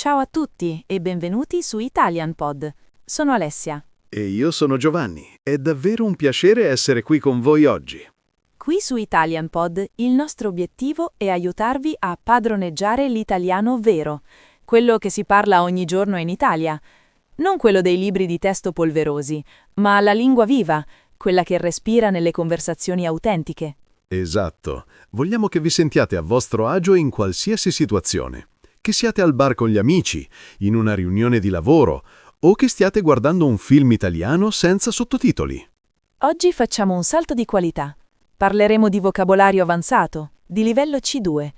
Ciao a tutti e benvenuti su Italian Pod. Sono Alessia. E io sono Giovanni. È davvero un piacere essere qui con voi oggi. Qui su Italian Pod il nostro obiettivo è aiutarvi a padroneggiare l'italiano vero, quello che si parla ogni giorno in Italia. Non quello dei libri di testo polverosi, ma la lingua viva, quella che respira nelle conversazioni autentiche. Esatto. Vogliamo che vi sentiate a vostro agio in qualsiasi situazione. Che siate al bar con gli amici, in una riunione di lavoro, o che stiate guardando un film italiano senza sottotitoli. Oggi facciamo un salto di qualità. Parleremo di vocabolario avanzato, di livello C2.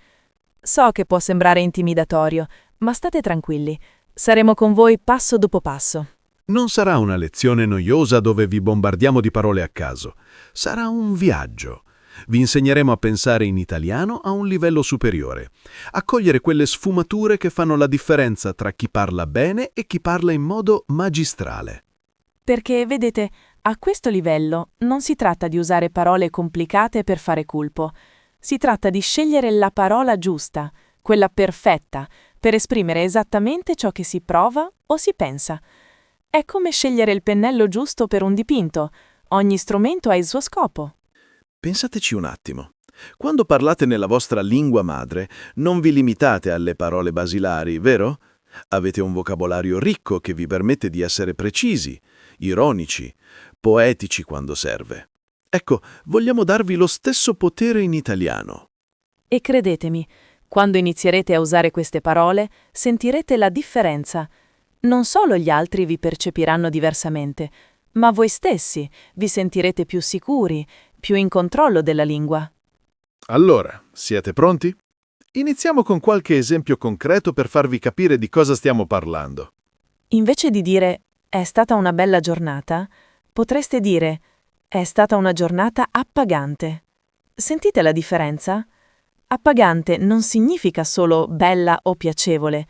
So che può sembrare intimidatorio, ma state tranquilli. Saremo con voi passo dopo passo. Non sarà una lezione noiosa dove vi bombardiamo di parole a caso. Sarà un viaggio. Vi insegneremo a pensare in italiano a un livello superiore, a cogliere quelle sfumature che fanno la differenza tra chi parla bene e chi parla in modo magistrale. Perché, vedete, a questo livello non si tratta di usare parole complicate per fare colpo. Si tratta di scegliere la parola giusta, quella perfetta, per esprimere esattamente ciò che si prova o si pensa. È come scegliere il pennello giusto per un dipinto. Ogni strumento ha il suo scopo. Pensateci un attimo. Quando parlate nella vostra lingua madre, non vi limitate alle parole basilari, vero? Avete un vocabolario ricco che vi permette di essere precisi, ironici, poetici quando serve. Ecco, vogliamo darvi lo stesso potere in italiano. E credetemi, quando inizierete a usare queste parole, sentirete la differenza. Non solo gli altri vi percepiranno diversamente, ma voi stessi vi sentirete più sicuri, più in controllo della lingua. Allora, siete pronti? Iniziamo con qualche esempio concreto per farvi capire di cosa stiamo parlando. Invece di dire «è stata una bella giornata», potreste dire «è stata una giornata appagante». Sentite la differenza? Appagante non significa solo bella o piacevole.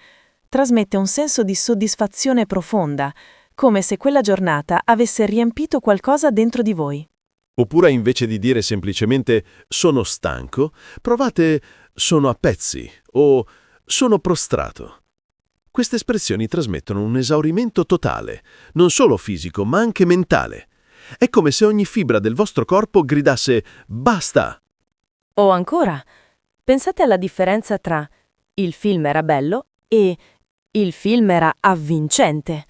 Trasmette un senso di soddisfazione profonda, come se quella giornata avesse riempito qualcosa dentro di voi. Oppure invece di dire semplicemente sono stanco, provate sono a pezzi o sono prostrato. Queste espressioni trasmettono un esaurimento totale, non solo fisico ma anche mentale. È come se ogni fibra del vostro corpo gridasse basta. O ancora, pensate alla differenza tra il film era bello e il film era avvincente.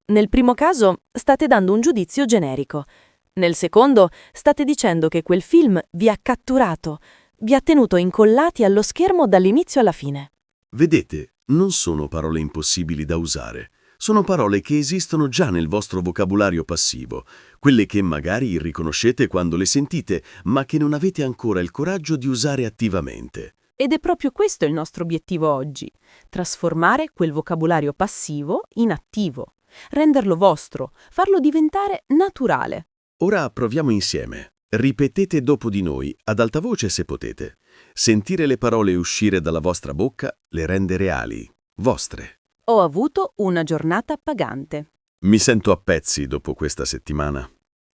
Nel primo caso state dando un giudizio generico. Nel secondo state dicendo che quel film vi ha catturato, vi ha tenuto incollati allo schermo dall'inizio alla fine. Vedete, non sono parole impossibili da usare. Sono parole che esistono già nel vostro vocabolario passivo, quelle che magari riconoscete quando le sentite, ma che non avete ancora il coraggio di usare attivamente. Ed è proprio questo il nostro obiettivo oggi: trasformare quel vocabolario passivo in attivo, renderlo vostro, farlo diventare naturale. Ora proviamo insieme. Ripetete dopo di noi, ad alta voce se potete. Sentire le parole uscire dalla vostra bocca le rende reali, vostre. Ho avuto una giornata appagante. Mi sento a pezzi dopo questa settimana.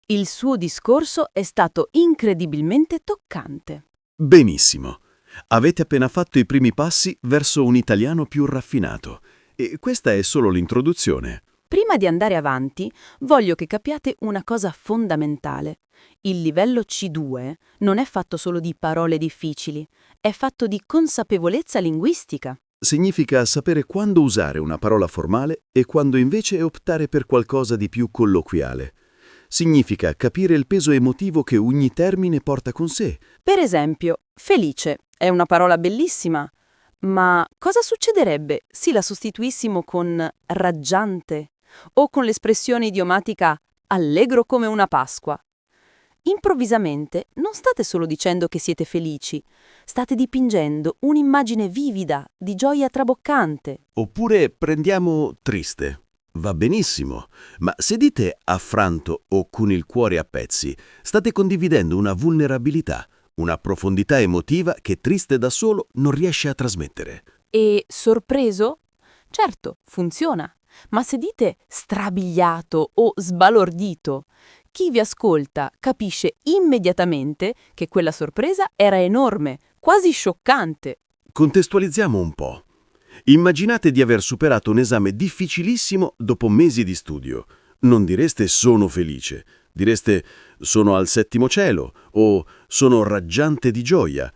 Il suo discorso è stato incredibilmente toccante. Benissimo. Avete appena fatto i primi passi verso un italiano più raffinato. E questa è solo l'introduzione. Prima di andare avanti, voglio che capiate una cosa fondamentale. Il livello C2 non è fatto solo di parole difficili, è fatto di consapevolezza linguistica. Significa sapere quando usare una parola formale e quando invece optare per qualcosa di più colloquiale. Significa capire il peso emotivo che ogni termine porta con sé. Per esempio, felice è una parola bellissima, ma cosa succederebbe se la sostituissimo con raggiante o con l'espressione idiomatica allegro come una Pasqua? Improvvisamente non state solo dicendo che siete felici, state dipingendo un'immagine vivida, di gioia traboccante. Oppure prendiamo triste. Va benissimo, ma se dite affranto o con il cuore a pezzi, state condividendo una vulnerabilità, una profondità emotiva che triste da solo non riesce a trasmettere. E sorpreso? Certo, funziona. Ma se dite strabiliato o sbalordito, chi vi ascolta capisce immediatamente che quella sorpresa era enorme, quasi scioccante. Contestualizziamo un po'. Immaginate di aver superato un esame difficilissimo dopo mesi di studio. Non direste sono felice, direste sono al settimo cielo o sono raggiante di gioia.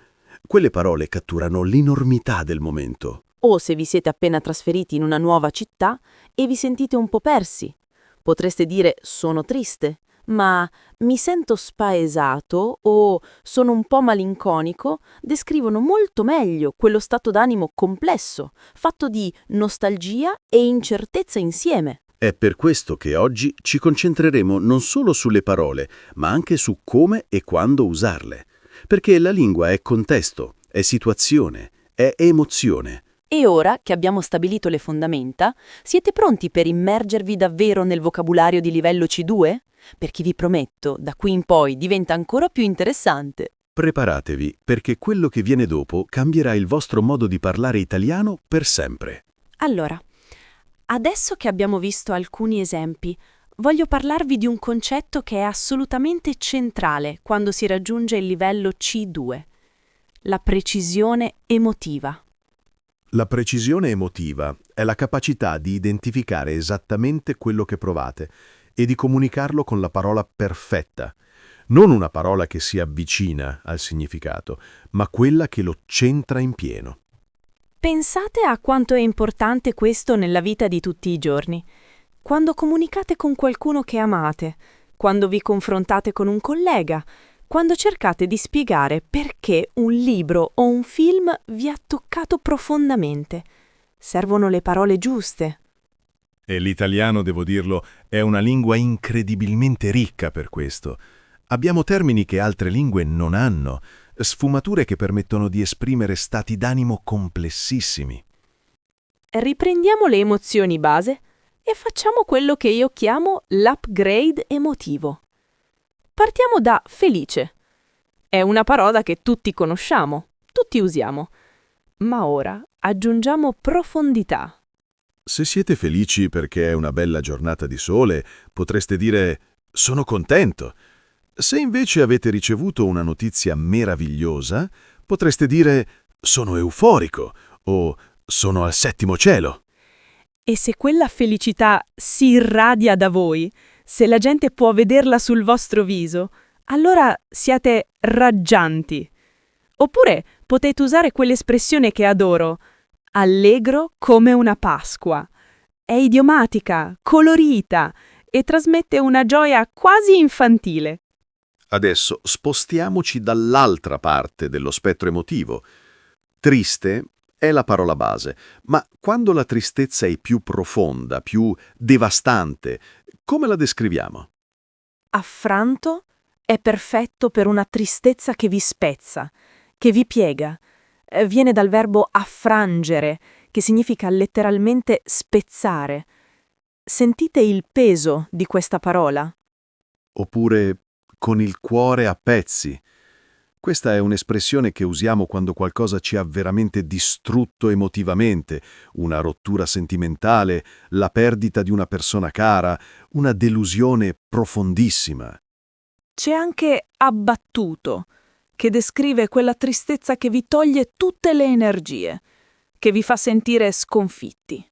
Quelle parole catturano l'enormità del momento. O se vi siete appena trasferiti in una nuova città e vi sentite un po' persi. Potreste dire sono triste, ma mi sento spaesato o sono un po' malinconico, descrivono molto meglio quello stato d'animo complesso, fatto di nostalgia e incertezza insieme. È per questo che oggi ci concentreremo non solo sulle parole, ma anche su come e quando usarle. Perché la lingua è contesto, è situazione, è emozione. E ora che abbiamo stabilito le fondamenta, siete pronti per immergervi davvero nel vocabolario di livello C2? Perché vi prometto, da qui in poi diventa ancora più interessante. Preparatevi, perché quello che viene dopo cambierà il vostro modo di parlare italiano per sempre. Allora, adesso che abbiamo visto alcuni esempi, voglio parlarvi di un concetto che è assolutamente centrale quando si raggiunge il livello C2, la precisione emotiva. La precisione emotiva è la capacità di identificare esattamente quello che provate e di comunicarlo con la parola perfetta. Non una parola che si avvicina al significato, ma quella che lo centra in pieno. Pensate a quanto è importante questo nella vita di tutti i giorni. Quando comunicate con qualcuno che amate, quando vi confrontate con un collega, quando cercate di spiegare perché un libro o un film vi ha toccato profondamente. Servono le parole giuste. E l'italiano, devo dirlo, è una lingua incredibilmente ricca per questo. Abbiamo termini che altre lingue non hanno, sfumature che permettono di esprimere stati d'animo complessissimi. Riprendiamo le emozioni base e facciamo quello che io chiamo l'upgrade emotivo. Partiamo da felice. È una parola che tutti conosciamo, tutti usiamo. Ma ora aggiungiamo profondità. Se siete felici perché è una bella giornata di sole, potreste dire «sono contento». Se invece avete ricevuto una notizia meravigliosa, potreste dire «sono euforico» o «sono al settimo cielo». E se quella felicità si irradia da voi, se la gente può vederla sul vostro viso, allora siete raggianti. Oppure potete usare quell'espressione che adoro, allegro come una Pasqua. È idiomatica, colorita e trasmette una gioia quasi infantile. Adesso spostiamoci dall'altra parte dello spettro emotivo. Triste è la parola base, ma quando la tristezza è più profonda, più devastante, come la descriviamo? Affranto è perfetto per una tristezza che vi spezza, che vi piega. Viene dal verbo affrangere, che significa letteralmente spezzare. Sentite il peso di questa parola? Oppure con il cuore a pezzi. Questa è un'espressione che usiamo quando qualcosa ci ha veramente distrutto emotivamente, una rottura sentimentale, la perdita di una persona cara, una delusione profondissima. C'è anche abbattuto, che descrive quella tristezza che vi toglie tutte le energie, che vi fa sentire sconfitti.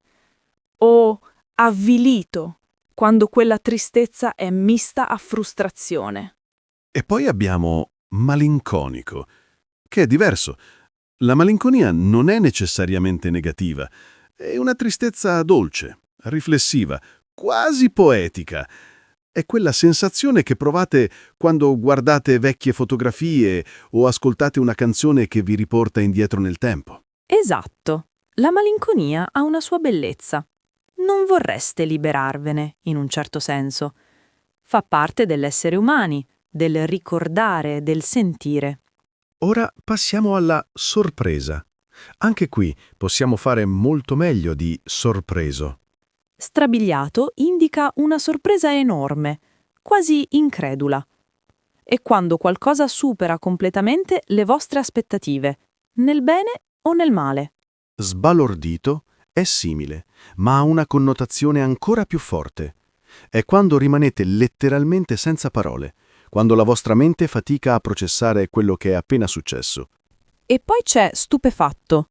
O avvilito, quando quella tristezza è mista a frustrazione. E poi abbiamo malinconico, che è diverso. La malinconia non è necessariamente negativa, è una tristezza dolce, riflessiva, quasi poetica. È quella sensazione che provate quando guardate vecchie fotografie o ascoltate una canzone che vi riporta indietro nel tempo. Esatto, la malinconia ha una sua bellezza. Non vorreste liberarvene, in un certo senso. Fa parte dell'essere umani, del ricordare, del sentire. Ora passiamo alla sorpresa. Anche qui possiamo fare molto meglio di sorpreso. Strabiliato indica una sorpresa enorme, quasi incredula. È quando qualcosa supera completamente le vostre aspettative, nel bene o nel male. Sbalordito è simile, ma ha una connotazione ancora più forte. È quando rimanete letteralmente senza parole, quando la vostra mente fatica a processare quello che è appena successo. E poi c'è stupefatto.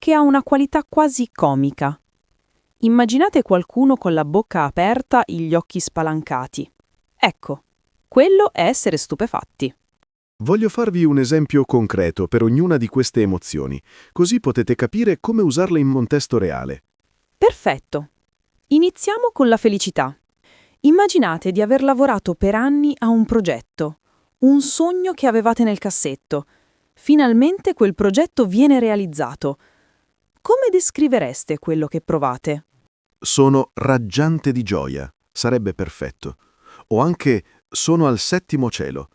che ha una qualità quasi comica. Immaginate qualcuno con la bocca aperta e gli occhi spalancati. Ecco, quello è essere stupefatti. Voglio farvi un esempio concreto per ognuna di queste emozioni, così potete capire come usarle in contesto reale. Perfetto. Iniziamo con la felicità. Immaginate di aver lavorato per anni a un progetto, un sogno che avevate nel cassetto. Finalmente quel progetto viene realizzato. Come descrivereste quello che provate? Sono raggiante di gioia, sarebbe perfetto. O anche sono al settimo cielo.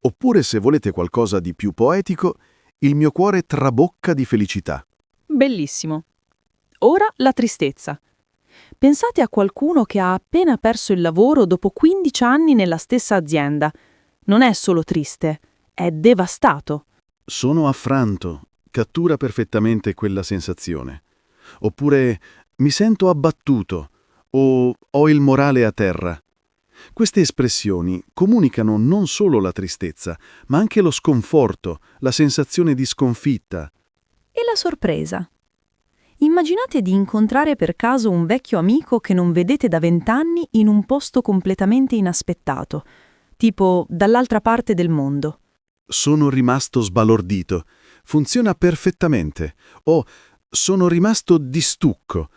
Oppure, se volete qualcosa di più poetico, il mio cuore trabocca di felicità. Bellissimo. Ora la tristezza. Pensate a qualcuno che ha appena perso il lavoro dopo 15 anni nella stessa azienda. Non è solo triste, è devastato. Sono affranto, cattura perfettamente quella sensazione. Oppure mi sento abbattuto o ho il morale a terra. Queste espressioni comunicano non solo la tristezza, ma anche lo sconforto, la sensazione di sconfitta. E la sorpresa? Immaginate di incontrare per caso un vecchio amico che non vedete da 20 anni in un posto completamente inaspettato, tipo dall'altra parte del mondo. Sono rimasto sbalordito. Funziona perfettamente. O sono rimasto di stucco,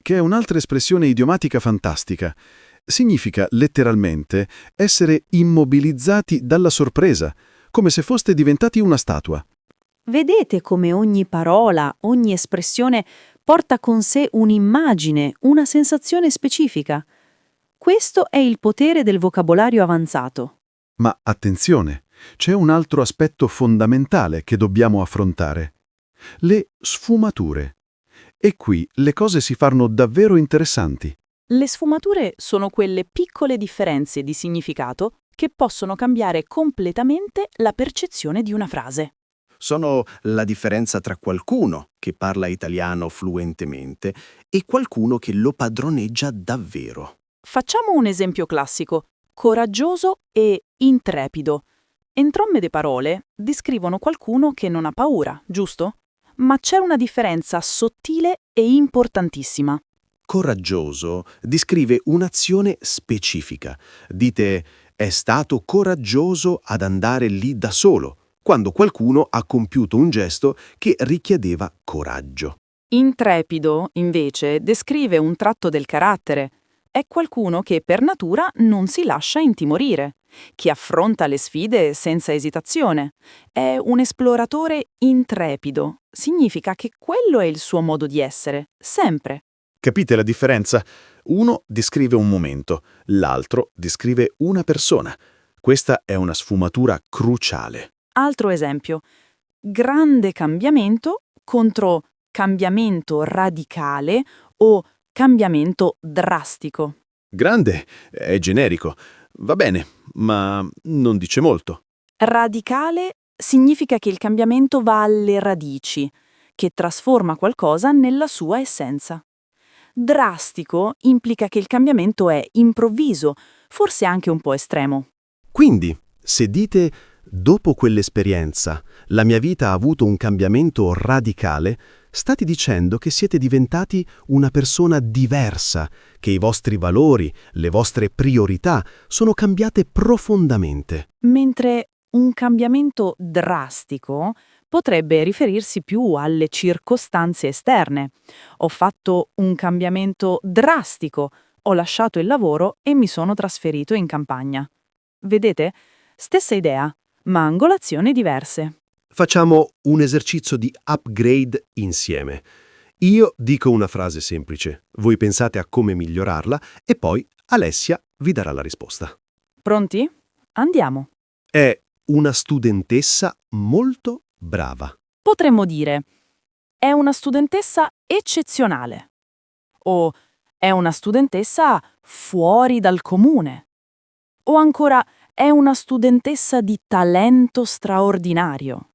che è un'altra espressione idiomatica fantastica. Significa letteralmente essere immobilizzati dalla sorpresa, come se foste diventati una statua. Vedete come ogni parola, ogni espressione porta con sé un'immagine, una sensazione specifica. Questo è il potere del vocabolario avanzato. Ma attenzione, c'è un altro aspetto fondamentale che dobbiamo affrontare. Le sfumature. E qui le cose si fanno davvero interessanti. Le sfumature sono quelle piccole differenze di significato che possono cambiare completamente la percezione di una frase. Sono la differenza tra qualcuno che parla italiano fluentemente e qualcuno che lo padroneggia davvero. Facciamo un esempio classico: coraggioso e intrepido. Entrambe le parole descrivono qualcuno che non ha paura, giusto? Ma c'è una differenza sottile e importantissima. Coraggioso descrive un'azione specifica. Dite, è stato coraggioso ad andare lì da solo, quando qualcuno ha compiuto un gesto che richiedeva coraggio. Intrepido, invece, descrive un tratto del carattere. È qualcuno che per natura non si lascia intimorire, che affronta le sfide senza esitazione. È un esploratore intrepido. Significa che quello è il suo modo di essere, sempre. Capite la differenza? Uno descrive un momento, l'altro descrive una persona. Questa è una sfumatura cruciale. Altro esempio: grande cambiamento contro cambiamento radicale o cambiamento drastico. Grande è generico. Va bene, ma non dice molto. Radicale significa che il cambiamento va alle radici, che trasforma qualcosa nella sua essenza. Drastico implica che il cambiamento è improvviso, forse anche un po' estremo. Quindi, se dite dopo quell'esperienza la mia vita ha avuto un cambiamento radicale, state dicendo che siete diventati una persona diversa, che i vostri valori, le vostre priorità sono cambiate profondamente. Mentre un cambiamento drastico potrebbe riferirsi più alle circostanze esterne. Ho fatto un cambiamento drastico, ho lasciato il lavoro e mi sono trasferito in campagna. Vedete? Stessa idea, ma angolazioni diverse. Facciamo un esercizio di upgrade insieme. Io dico una frase semplice, voi pensate a come migliorarla e poi Alessia vi darà la risposta. Pronti? Andiamo. È una studentessa molto brava. Potremmo dire: è una studentessa eccezionale. O è una studentessa fuori dal comune. O ancora, è una studentessa di talento straordinario.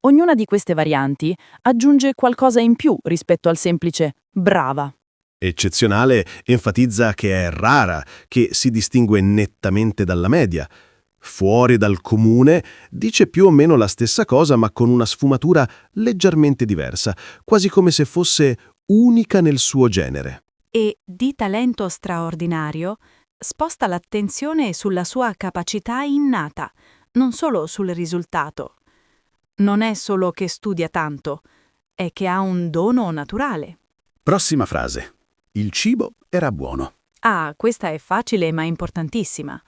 Ognuna di queste varianti aggiunge qualcosa in più rispetto al semplice brava. Eccezionale enfatizza che è rara, che si distingue nettamente dalla media. Fuori dal comune dice più o meno la stessa cosa ma con una sfumatura leggermente diversa, quasi come se fosse unica nel suo genere. E di talento straordinario sposta l'attenzione sulla sua capacità innata, non solo sul risultato. Non è solo che studia tanto, è che ha un dono naturale. Prossima frase. Il cibo era buono. Ah, questa è facile ma importantissima.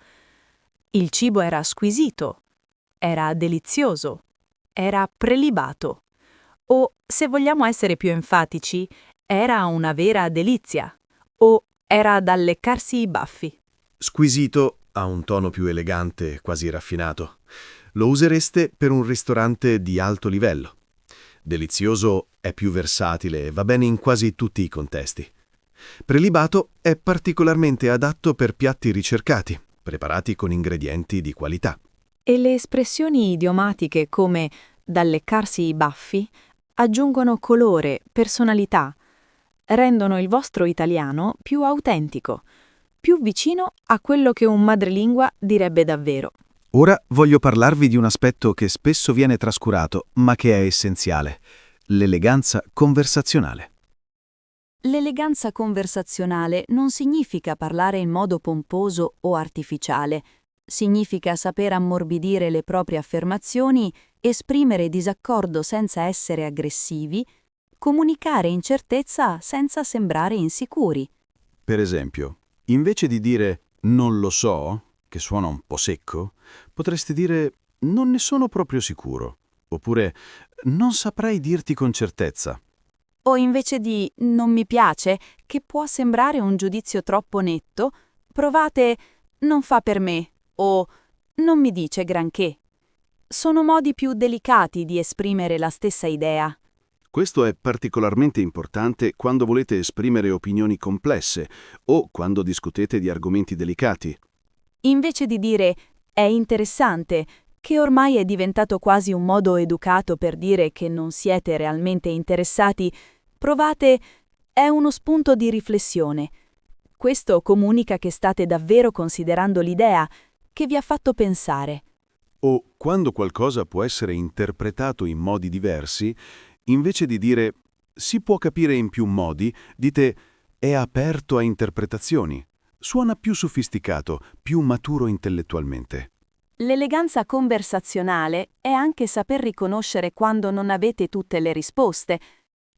Il cibo era squisito, era delizioso, era prelibato. O, se vogliamo essere più enfatici, era una vera delizia. O era da leccarsi i baffi. Squisito ha un tono più elegante, quasi raffinato. Lo usereste per un ristorante di alto livello. Delizioso è più versatile e va bene in quasi tutti i contesti. Prelibato è particolarmente adatto per piatti ricercati, preparati con ingredienti di qualità. E le espressioni idiomatiche come da leccarsi i baffi aggiungono colore, personalità, rendono il vostro italiano più autentico, più vicino a quello che un madrelingua direbbe davvero. Ora voglio parlarvi di un aspetto che spesso viene trascurato, ma che è essenziale: l'eleganza conversazionale. L'eleganza conversazionale non significa parlare in modo pomposo o artificiale. Significa saper ammorbidire le proprie affermazioni, esprimere disaccordo senza essere aggressivi, comunicare incertezza senza sembrare insicuri. Per esempio, invece di dire «non lo so», che suona un po' secco, potreste dire «non ne sono proprio sicuro», oppure «non saprei dirti con certezza». O invece di «non mi piace», che può sembrare un giudizio troppo netto, provate «non fa per me» o «non mi dice granché». Sono modi più delicati di esprimere la stessa idea. Questo è particolarmente importante quando volete esprimere opinioni complesse o quando discutete di argomenti delicati. Invece di dire «è interessante», che ormai è diventato quasi un modo educato per dire che non siete realmente interessati, provate «è uno spunto di riflessione». Questo comunica che state davvero considerando l'idea, che vi ha fatto pensare. O quando qualcosa può essere interpretato in modi diversi, invece di dire «si può capire in più modi», dite «è aperto a interpretazioni». Suona più sofisticato, più maturo intellettualmente. L'eleganza conversazionale è anche saper riconoscere quando non avete tutte le risposte.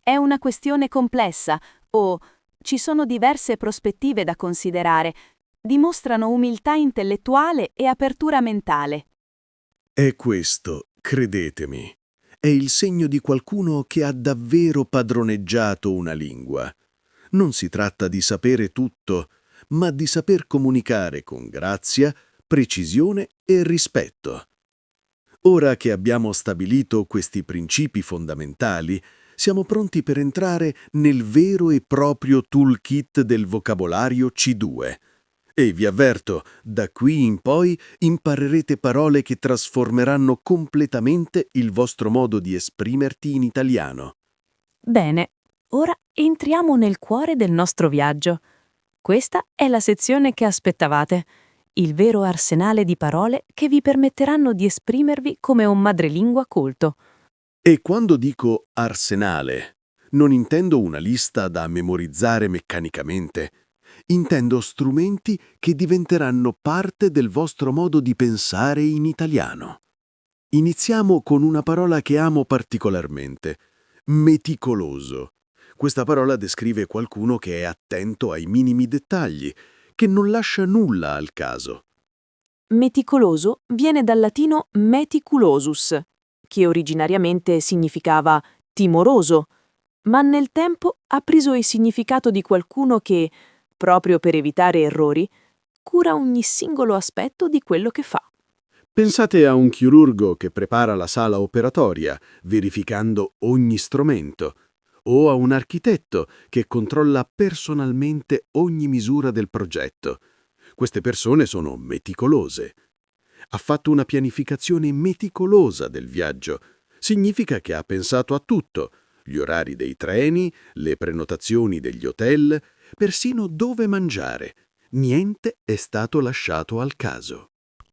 È una questione complessa o ci sono diverse prospettive da considerare. Dimostrano umiltà intellettuale e apertura mentale. E questo, credetemi, è il segno di qualcuno che ha davvero padroneggiato una lingua. Non si tratta di sapere tutto, ma di saper comunicare con grazia, precisione e rispetto. Ora che abbiamo stabilito questi principi fondamentali, siamo pronti per entrare nel vero e proprio toolkit del vocabolario C2. E vi avverto, da qui in poi imparerete parole che trasformeranno completamente il vostro modo di esprimerti in italiano. Bene, ora entriamo nel cuore del nostro viaggio. Questa è la sezione che aspettavate, il vero arsenale di parole che vi permetteranno di esprimervi come un madrelingua colto. E quando dico arsenale, non intendo una lista da memorizzare meccanicamente. Intendo strumenti che diventeranno parte del vostro modo di pensare in italiano. Iniziamo con una parola che amo particolarmente: meticoloso. Questa parola descrive qualcuno che è attento ai minimi dettagli, che non lascia nulla al caso. Meticoloso viene dal latino meticulosus, che originariamente significava timoroso, ma nel tempo ha preso il significato di qualcuno che, proprio per evitare errori, cura ogni singolo aspetto di quello che fa. Pensate a un chirurgo che prepara la sala operatoria, verificando ogni strumento, o a un architetto che controlla personalmente ogni misura del progetto. Queste persone sono meticolose. Ha fatto una pianificazione meticolosa del viaggio. Significa che ha pensato a tutto: gli orari dei treni, le prenotazioni degli hotel, persino dove mangiare. Niente è stato lasciato al caso.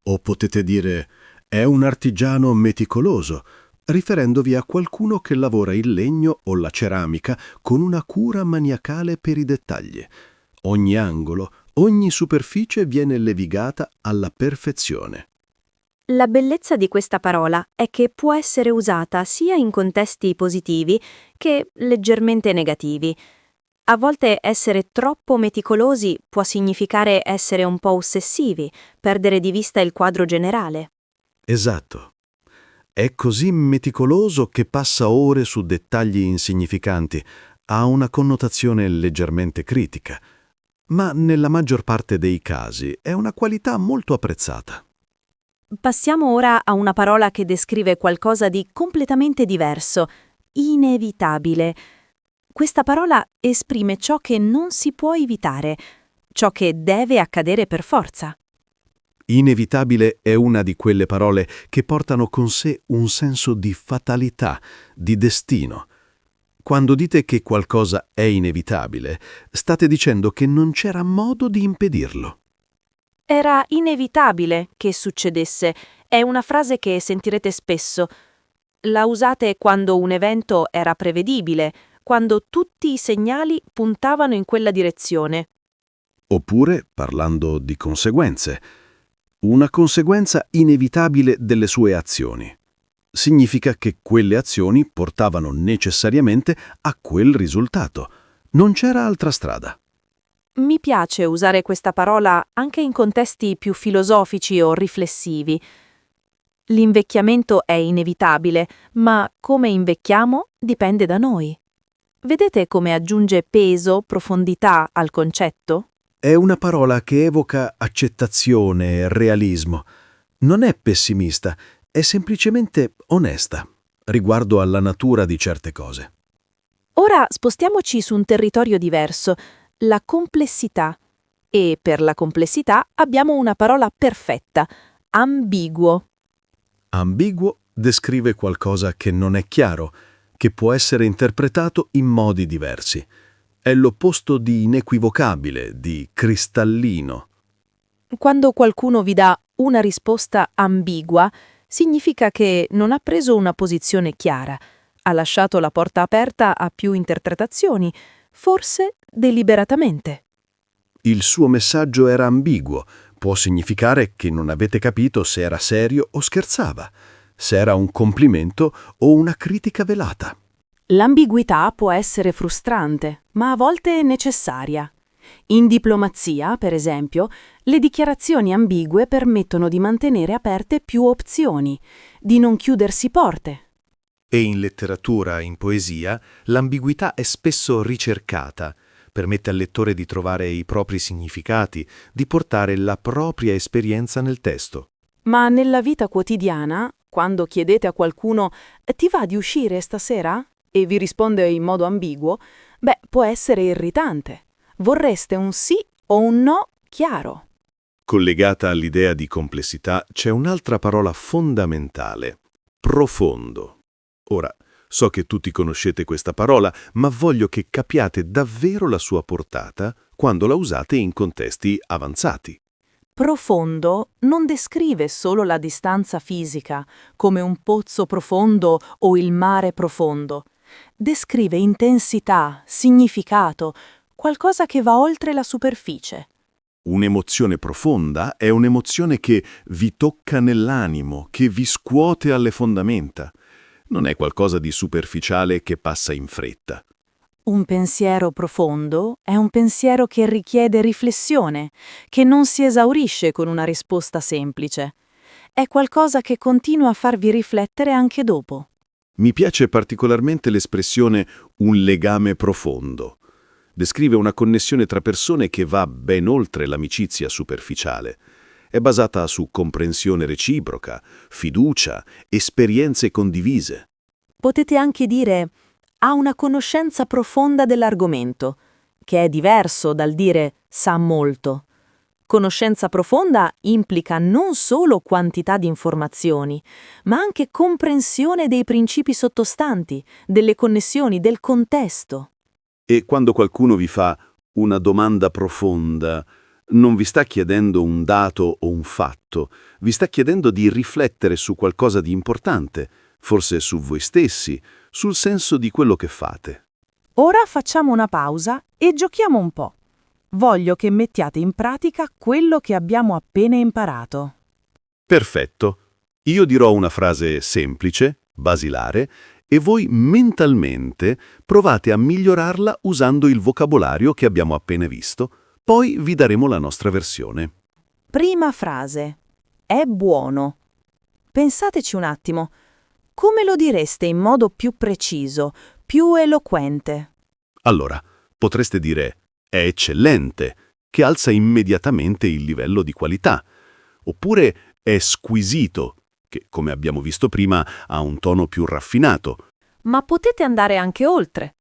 O potete dire «è un artigiano meticoloso», riferendovi a qualcuno che lavora il legno o la ceramica con una cura maniacale per i dettagli. Ogni angolo, ogni superficie viene levigata alla perfezione. La bellezza di questa parola è che può essere usata sia in contesti positivi che leggermente negativi. A volte essere troppo meticolosi può significare essere un po' ossessivi, perdere di vista il quadro generale. Esatto. È così meticoloso che passa ore su dettagli insignificanti. Ha una connotazione leggermente critica, ma nella maggior parte dei casi è una qualità molto apprezzata. Passiamo ora a una parola che descrive qualcosa di completamente diverso, inevitabile. Questa parola esprime ciò che non si può evitare, ciò che deve accadere per forza. Inevitabile è una di quelle parole che portano con sé un senso di fatalità, di destino. Quando dite che qualcosa è inevitabile, state dicendo che non c'era modo di impedirlo. Era inevitabile che succedesse. È una frase che sentirete spesso. La usate quando un evento era prevedibile, quando tutti i segnali puntavano in quella direzione. Oppure, parlando di conseguenze, una conseguenza inevitabile delle sue azioni. Significa che quelle azioni portavano necessariamente a quel risultato. Non c'era altra strada. Mi piace usare questa parola anche in contesti più filosofici o riflessivi. L'invecchiamento è inevitabile, ma come invecchiamo dipende da noi. Vedete come aggiunge peso, profondità al concetto? È una parola che evoca accettazione e realismo. Non è pessimista, è semplicemente onesta riguardo alla natura di certe cose. Ora spostiamoci su un territorio diverso, la complessità. E per la complessità abbiamo una parola perfetta, ambiguo. Ambiguo descrive qualcosa che non è chiaro, che può essere interpretato in modi diversi. È l'opposto di inequivocabile, di cristallino. Quando qualcuno vi dà una risposta ambigua, significa che non ha preso una posizione chiara, ha lasciato la porta aperta a più interpretazioni, forse deliberatamente. Il suo messaggio era ambiguo, può significare che non avete capito se era serio o scherzava, se era un complimento o una critica velata. L'ambiguità può essere frustrante, ma a volte necessaria. In diplomazia, per esempio, le dichiarazioni ambigue permettono di mantenere aperte più opzioni, di non chiudersi porte. E in letteratura, in poesia, l'ambiguità è spesso ricercata, permette al lettore di trovare i propri significati, di portare la propria esperienza nel testo. Ma nella vita quotidiana, quando chiedete a qualcuno «Ti va di uscire stasera?» e vi risponde in modo ambiguo, può essere irritante. Vorreste un sì o un no chiaro. Collegata all'idea di complessità c'è un'altra parola fondamentale: profondo. Ora, so che tutti conoscete questa parola, ma voglio che capiate davvero la sua portata quando la usate in contesti avanzati. Profondo non descrive solo la distanza fisica, come un pozzo profondo o il mare profondo. Descrive intensità, significato, qualcosa che va oltre la superficie. Un'emozione profonda è un'emozione che vi tocca nell'animo, che vi scuote alle fondamenta. Non è qualcosa di superficiale che passa in fretta. Un pensiero profondo è un pensiero che richiede riflessione, che non si esaurisce con una risposta semplice. È qualcosa che continua a farvi riflettere anche dopo. Mi piace particolarmente l'espressione «un legame profondo». Descrive una connessione tra persone che va ben oltre l'amicizia superficiale. È basata su comprensione reciproca, fiducia, esperienze condivise. Potete anche dire ha una conoscenza profonda dell'argomento, che è diverso dal dire sa molto. Conoscenza profonda implica non solo quantità di informazioni, ma anche comprensione dei principi sottostanti, delle connessioni, del contesto. E quando qualcuno vi fa una domanda profonda, Non vi sta chiedendo un dato o un fatto, vi sta chiedendo di riflettere su qualcosa di importante, forse su voi stessi, sul senso di quello che fate. Ora facciamo una pausa e giochiamo un po'. Voglio che mettiate in pratica quello che abbiamo appena imparato. Perfetto. Io dirò una frase semplice, basilare, e voi mentalmente provate a migliorarla usando il vocabolario che abbiamo appena visto. Poi vi daremo la nostra versione. Prima frase. È buono. Pensateci un attimo. Come lo direste in modo più preciso, più eloquente? Allora, potreste dire è eccellente, che alza immediatamente il livello di qualità. Oppure è squisito, che, come abbiamo visto prima, ha un tono più raffinato. Ma potete andare anche oltre.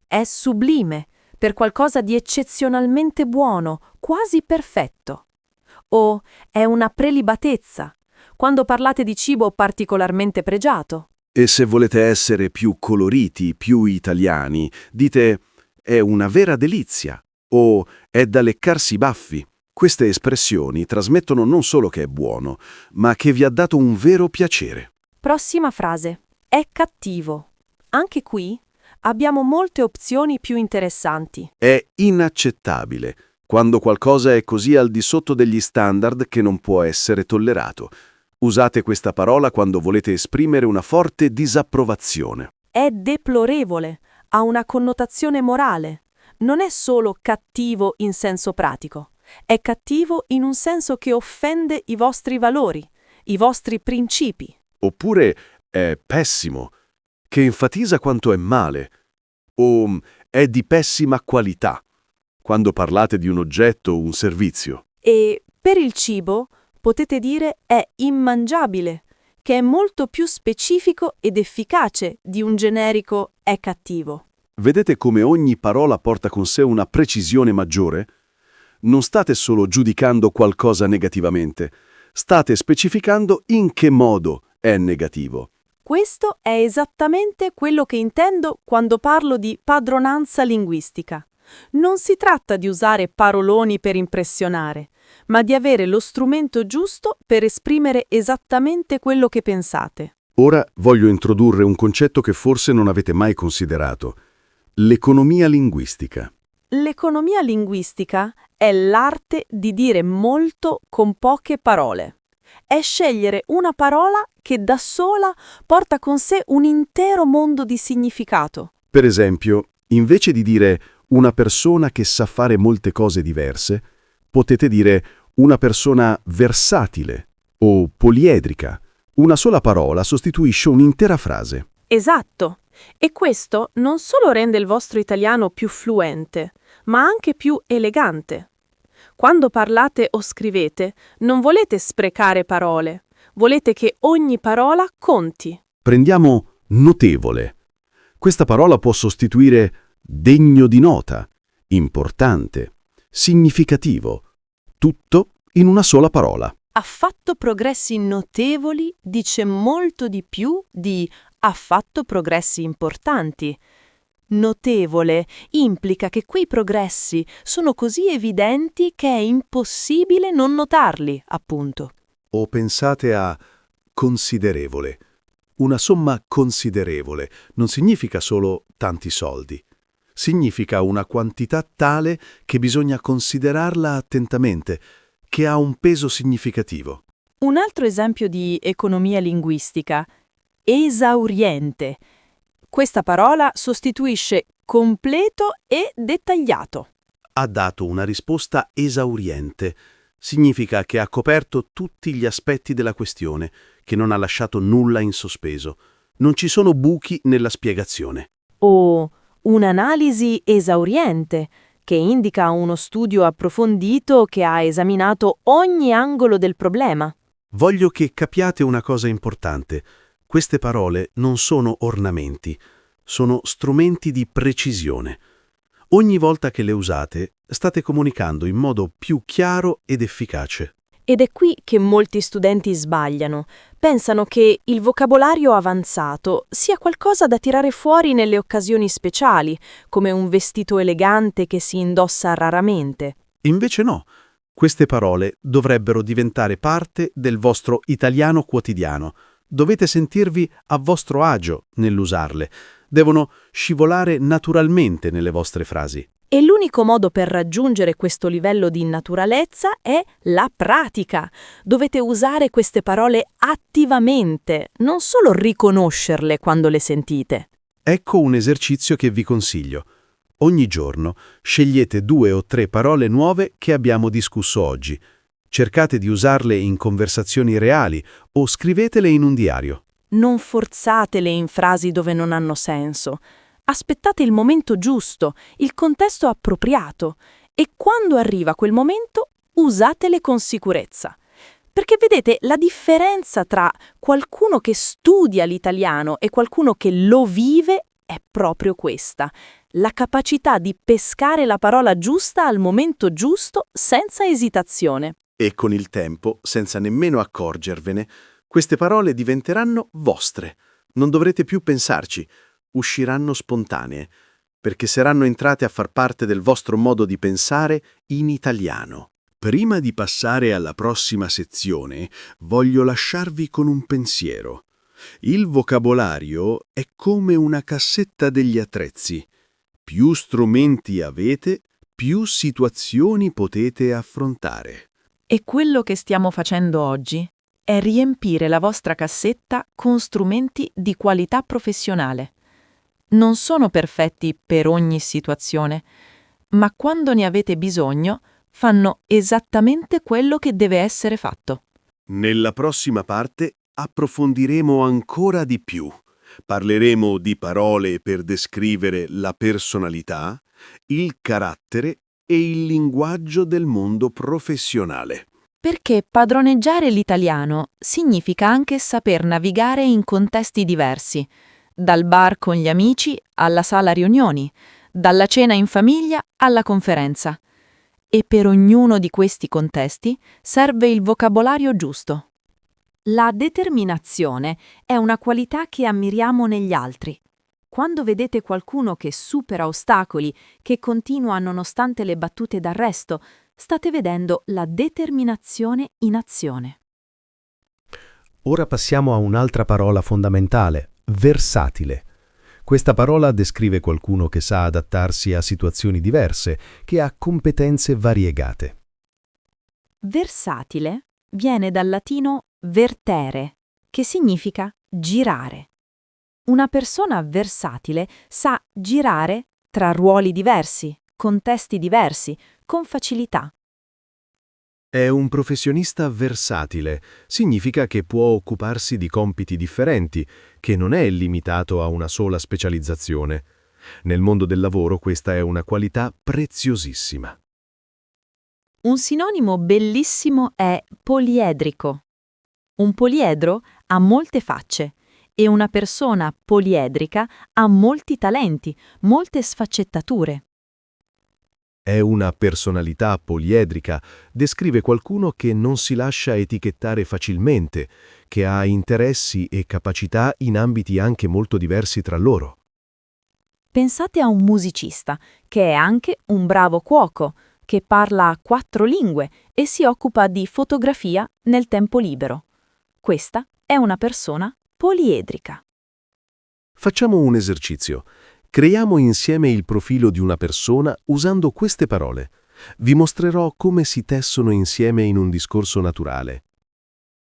È sublime, per qualcosa di eccezionalmente buono, quasi perfetto. O è una prelibatezza, quando parlate di cibo particolarmente pregiato. E se volete essere più coloriti, più italiani, dite è una vera delizia o è da leccarsi i baffi. Queste espressioni trasmettono non solo che è buono, ma che vi ha dato un vero piacere. Prossima frase. È cattivo. Anche qui abbiamo molte opzioni più interessanti. È inaccettabile, quando qualcosa è così al di sotto degli standard che non può essere tollerato. Usate questa parola quando volete esprimere una forte disapprovazione. È deplorevole, ha una connotazione morale. Non è solo cattivo in senso pratico. È cattivo in un senso che offende i vostri valori, i vostri principi. Oppure è pessimo, che enfatizza quanto è male. O è di pessima qualità, quando parlate di un oggetto o un servizio. E per il cibo potete dire è immangiabile, che è molto più specifico ed efficace di un generico è cattivo. Vedete come ogni parola porta con sé una precisione maggiore? Non state solo giudicando qualcosa negativamente, state specificando in che modo è negativo. Questo è esattamente quello che intendo quando parlo di padronanza linguistica. Non si tratta di usare paroloni per impressionare, ma di avere lo strumento giusto per esprimere esattamente quello che pensate. Ora voglio introdurre un concetto che forse non avete mai considerato: l'economia linguistica. L'economia linguistica è l'arte di dire molto con poche parole. È scegliere una parola che da sola porta con sé un intero mondo di significato. Per esempio, invece di dire una persona che sa fare molte cose diverse, potete dire una persona versatile o poliedrica. Una sola parola sostituisce un'intera frase. Esatto. E questo non solo rende il vostro italiano più fluente, ma anche più elegante. Quando parlate o scrivete, non volete sprecare parole, volete che ogni parola conti. Prendiamo notevole. Questa parola può sostituire degno di nota, importante, significativo, tutto in una sola parola. Ha fatto progressi notevoli dice molto di più di ha fatto progressi importanti. Notevole implica che quei progressi sono così evidenti che è impossibile non notarli, appunto. O pensate a considerevole. Una somma considerevole non significa solo tanti soldi. Significa una quantità tale che bisogna considerarla attentamente, che ha un peso significativo. Un altro esempio di economia linguistica: esauriente. Questa parola sostituisce completo e dettagliato. Ha dato una risposta esauriente. Significa che ha coperto tutti gli aspetti della questione, che non ha lasciato nulla in sospeso. Non ci sono buchi nella spiegazione. O un'analisi esauriente, che indica uno studio approfondito che ha esaminato ogni angolo del problema. Voglio che capiate una cosa importante. Queste parole non sono ornamenti, sono strumenti di precisione. Ogni volta che le usate, state comunicando in modo più chiaro ed efficace. Ed è qui che molti studenti sbagliano. Pensano che il vocabolario avanzato sia qualcosa da tirare fuori nelle occasioni speciali, come un vestito elegante che si indossa raramente. Invece no, Queste parole dovrebbero diventare parte del vostro italiano quotidiano. Dovete sentirvi a vostro agio nell'usarle. Devono scivolare naturalmente nelle vostre frasi. E l'unico modo per raggiungere questo livello di naturalezza è la pratica. Dovete usare queste parole attivamente, non solo riconoscerle quando le sentite. Ecco un esercizio che vi consiglio. Ogni giorno scegliete 2 o 3 parole nuove che abbiamo discusso oggi. Cercate di usarle in conversazioni reali o scrivetele in un diario. Non forzatele in frasi dove non hanno senso. Aspettate il momento giusto, il contesto appropriato e quando arriva quel momento usatele con sicurezza. Perché vedete, la differenza tra qualcuno che studia l'italiano e qualcuno che lo vive è proprio questa: la capacità di pescare la parola giusta al momento giusto senza esitazione. E con il tempo, senza nemmeno accorgervene, queste parole diventeranno vostre. Non dovrete più pensarci. Usciranno spontanee, perché saranno entrate a far parte del vostro modo di pensare in italiano. Prima di passare alla prossima sezione, voglio lasciarvi con un pensiero. Il vocabolario è come una cassetta degli attrezzi. Più strumenti avete, più situazioni potete affrontare. E quello che stiamo facendo oggi è riempire la vostra cassetta con strumenti di qualità professionale. Non sono perfetti per ogni situazione, ma quando ne avete bisogno fanno esattamente quello che deve essere fatto. Nella prossima parte approfondiremo ancora di più. Parleremo di parole per descrivere la personalità, il carattere e il linguaggio del mondo professionale. Perché padroneggiare l'italiano significa anche saper navigare in contesti diversi, dal bar con gli amici alla sala riunioni, dalla cena in famiglia alla conferenza. E per ognuno di questi contesti serve il vocabolario giusto. La determinazione è una qualità che ammiriamo negli altri. Quando vedete qualcuno che supera ostacoli, che continua nonostante le battute d'arresto, state vedendo la determinazione in azione. Ora passiamo a un'altra parola fondamentale: versatile. Questa parola descrive qualcuno che sa adattarsi a situazioni diverse, che ha competenze variegate. Versatile viene dal latino vertere, che significa girare. Una persona versatile sa girare tra ruoli diversi, contesti diversi, con facilità. È un professionista versatile. Significa che può occuparsi di compiti differenti, che non è limitato a una sola specializzazione. Nel mondo del lavoro questa è una qualità preziosissima. Un sinonimo bellissimo è poliedrico. Un poliedro ha molte facce e una persona poliedrica ha molti talenti, molte sfaccettature. È una personalità poliedrica, descrive qualcuno che non si lascia etichettare facilmente, che ha interessi e capacità in ambiti anche molto diversi tra loro. Pensate a un musicista, che è anche un bravo cuoco, che parla 4 lingue e si occupa di fotografia nel tempo libero. Questa è una persona poliedrica. Facciamo un esercizio. Creiamo insieme il profilo di una persona usando queste parole. Vi mostrerò come si tessono insieme in un discorso naturale.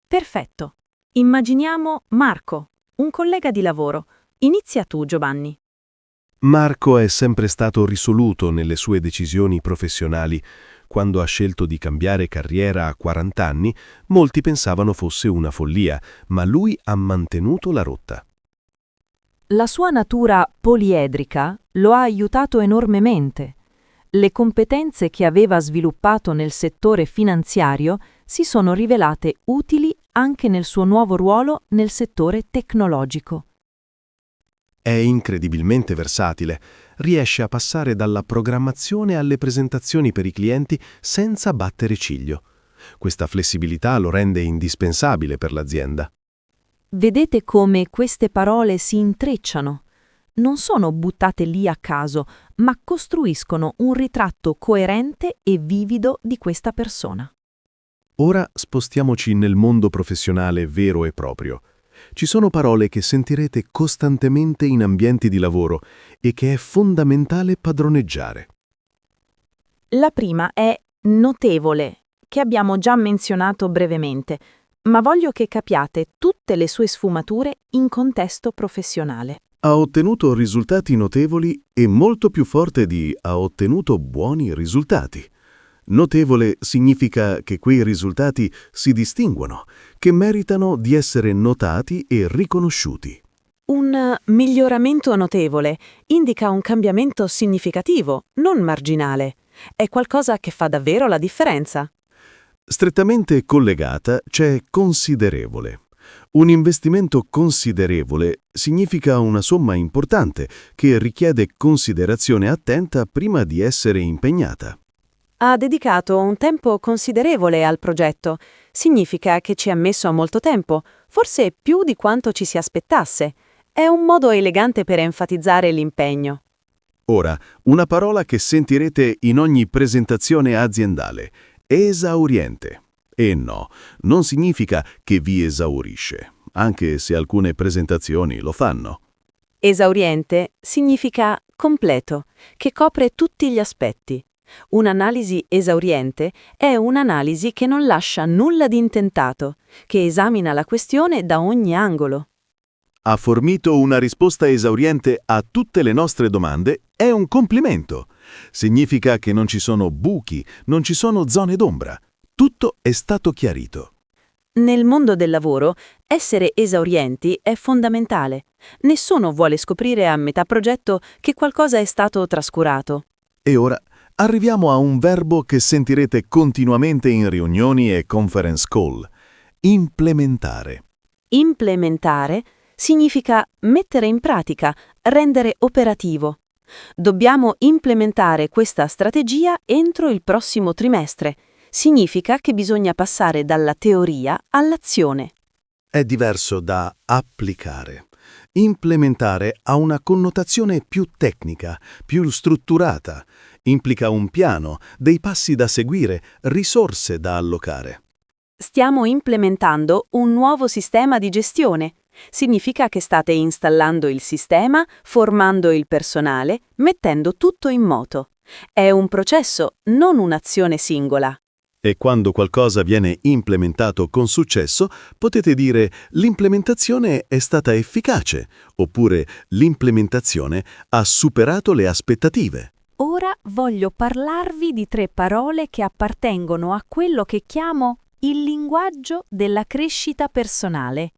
Perfetto. Immaginiamo Marco, un collega di lavoro. Inizia tu, Giovanni. Marco è sempre stato risoluto nelle sue decisioni professionali. Quando ha scelto di cambiare carriera a 40 anni, molti pensavano fosse una follia, ma lui ha mantenuto la rotta. La sua natura poliedrica lo ha aiutato enormemente. Le competenze che aveva sviluppato nel settore finanziario si sono rivelate utili anche nel suo nuovo ruolo nel settore tecnologico. È incredibilmente versatile. Riesce a passare dalla programmazione alle presentazioni per i clienti senza battere ciglio. Questa flessibilità lo rende indispensabile per l'azienda. Vedete come queste parole si intrecciano. non sono buttate lì a caso, ma costruiscono un ritratto coerente e vivido di questa persona. Ora spostiamoci nel mondo professionale vero e proprio. Ci sono parole che sentirete costantemente in ambienti di lavoro e che è fondamentale padroneggiare. La prima è notevole, che abbiamo già menzionato brevemente, ma voglio che capiate tutte le sue sfumature in contesto professionale. Ha ottenuto risultati notevoli e molto più forte di ha ottenuto buoni risultati. Notevole significa che quei risultati si distinguono, che meritano di essere notati e riconosciuti. Un miglioramento notevole indica un cambiamento significativo, non marginale. È qualcosa che fa davvero la differenza. Strettamente collegata c'è considerevole. Un investimento considerevole significa una somma importante che richiede considerazione attenta prima di essere impegnata. Ha dedicato un tempo considerevole al progetto. Significa che ci ha messo molto tempo, forse più di quanto ci si aspettasse. È un modo elegante per enfatizzare l'impegno. Ora, una parola che sentirete in ogni presentazione aziendale: esauriente. E no, non significa che vi esaurisce, anche se alcune presentazioni lo fanno. Esauriente significa completo, che copre tutti gli aspetti. Un'analisi esauriente è un'analisi che non lascia nulla di intentato, che esamina la questione da ogni angolo. Ha fornito una risposta esauriente a tutte le nostre domande è un complimento. Significa che non ci sono buchi, non ci sono zone d'ombra. Tutto è stato chiarito. Nel mondo del lavoro, essere esaurienti è fondamentale. Nessuno vuole scoprire a metà progetto che qualcosa è stato trascurato. E ora arriviamo a un verbo che sentirete continuamente in riunioni e conference call: implementare. Implementare significa mettere in pratica, rendere operativo. Dobbiamo implementare questa strategia entro il prossimo trimestre. Significa che bisogna passare dalla teoria all'azione. È diverso da applicare. Implementare ha una connotazione più tecnica, più strutturata. Implica un piano, dei passi da seguire, risorse da allocare. Stiamo implementando un nuovo sistema di gestione. Significa che state installando il sistema, formando il personale, mettendo tutto in moto. È un processo, non un'azione singola. E quando qualcosa viene implementato con successo, potete dire l'implementazione è stata efficace, oppure l'implementazione ha superato le aspettative. Ora voglio parlarvi di 3 parole che appartengono a quello che chiamo il linguaggio della crescita personale.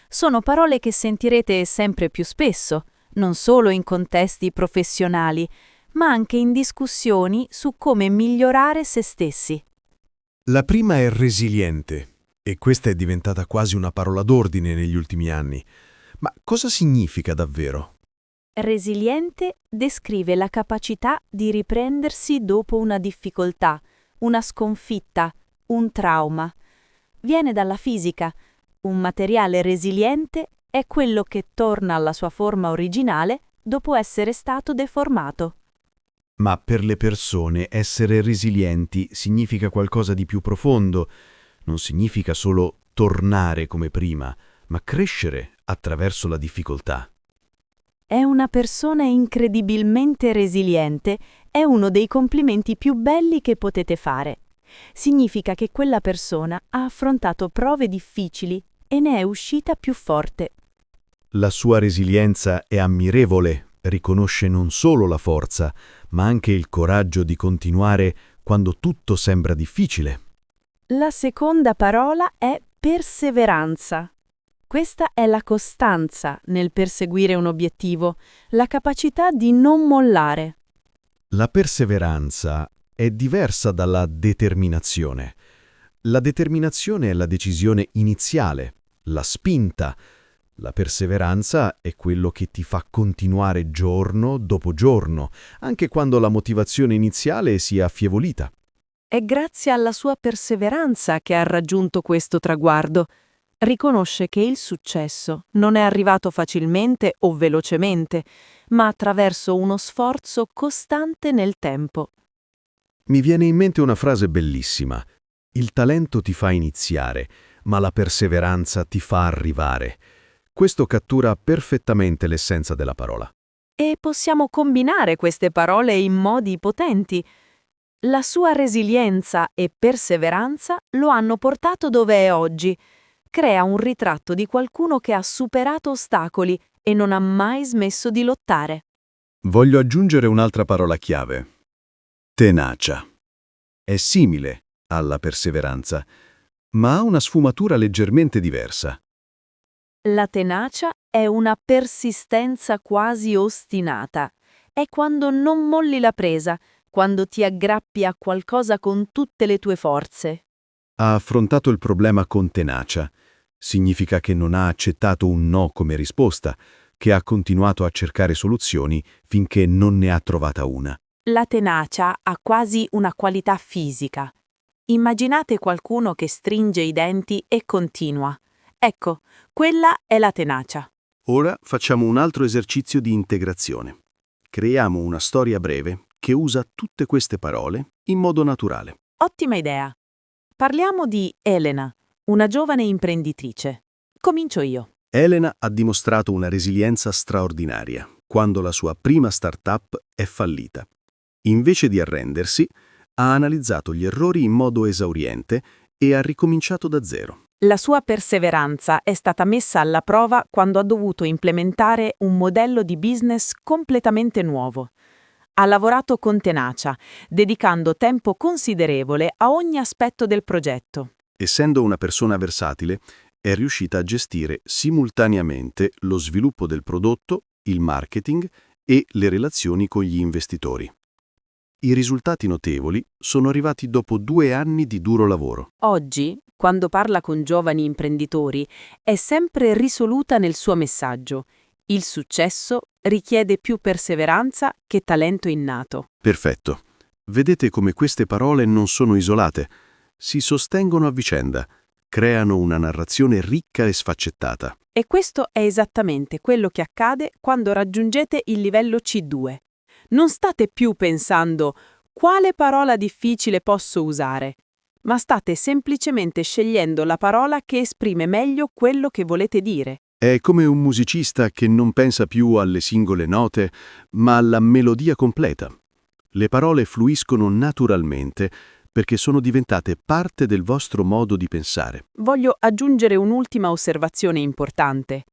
Sono parole che sentirete sempre più spesso, non solo in contesti professionali, ma anche in discussioni su come migliorare se stessi. La prima è resiliente, e questa è diventata quasi una parola d'ordine negli ultimi anni. Ma cosa significa davvero? Resiliente descrive la capacità di riprendersi dopo una difficoltà, una sconfitta, un trauma. Viene dalla fisica. Un materiale resiliente è quello che torna alla sua forma originale dopo essere stato deformato. Ma per le persone essere resilienti significa qualcosa di più profondo. Non significa solo tornare come prima, ma crescere attraverso la difficoltà. È una persona incredibilmente resiliente, è uno dei complimenti più belli che potete fare. Significa che quella persona ha affrontato prove difficili e ne è uscita più forte. La sua resilienza è ammirevole, riconosce non solo la forza, ma anche il coraggio di continuare quando tutto sembra difficile. La seconda parola è perseveranza. Questa è la costanza nel perseguire un obiettivo, la capacità di non mollare. La perseveranza è diversa dalla determinazione. La determinazione è la decisione iniziale, la spinta. La perseveranza è quello che ti fa continuare giorno dopo giorno, anche quando la motivazione iniziale sia affievolita. È grazie alla sua perseveranza che ha raggiunto questo traguardo. Riconosce che il successo non è arrivato facilmente o velocemente, ma attraverso uno sforzo costante nel tempo. Mi viene in mente una frase bellissima. Il talento ti fa iniziare, ma la perseveranza ti fa arrivare. Questo cattura perfettamente l'essenza della parola. E possiamo combinare queste parole in modi potenti. La sua resilienza e perseveranza lo hanno portato dove è oggi. Crea un ritratto di qualcuno che ha superato ostacoli e non ha mai smesso di lottare. Voglio aggiungere un'altra parola chiave. Tenacia. È simile alla perseveranza, ma ha una sfumatura leggermente diversa. La tenacia è una persistenza quasi ostinata. È quando non molli la presa, quando ti aggrappi a qualcosa con tutte le tue forze. Ha affrontato il problema con tenacia. Significa che non ha accettato un no come risposta, che ha continuato a cercare soluzioni finché non ne ha trovata una. La tenacia ha quasi una qualità fisica. Immaginate qualcuno che stringe i denti e continua. Ecco, quella è la tenacia. Ora facciamo un altro esercizio di integrazione. Creiamo una storia breve che usa tutte queste parole in modo naturale. Ottima idea. Parliamo di Elena, una giovane imprenditrice. Comincio io. Elena ha dimostrato una resilienza straordinaria quando la sua prima startup è fallita. Invece di arrendersi, ha analizzato gli errori in modo esauriente e ha ricominciato da zero. La sua perseveranza è stata messa alla prova quando ha dovuto implementare un modello di business completamente nuovo. Ha lavorato con tenacia, dedicando tempo considerevole a ogni aspetto del progetto. Essendo una persona versatile, è riuscita a gestire simultaneamente lo sviluppo del prodotto, il marketing e le relazioni con gli investitori. I risultati notevoli sono arrivati dopo 2 anni di duro lavoro. Oggi, quando parla con giovani imprenditori, è sempre risoluta nel suo messaggio. Il successo richiede più perseveranza che talento innato. Perfetto. Vedete come queste parole non sono isolate, si sostengono a vicenda, creano una narrazione ricca e sfaccettata. E questo è esattamente quello che accade quando raggiungete il livello C2. Non state più pensando quale parola difficile posso usare, ma state semplicemente scegliendo la parola che esprime meglio quello che volete dire. È come un musicista che non pensa più alle singole note, ma alla melodia completa. Le parole fluiscono naturalmente perché sono diventate parte del vostro modo di pensare. Voglio aggiungere un'ultima osservazione importante.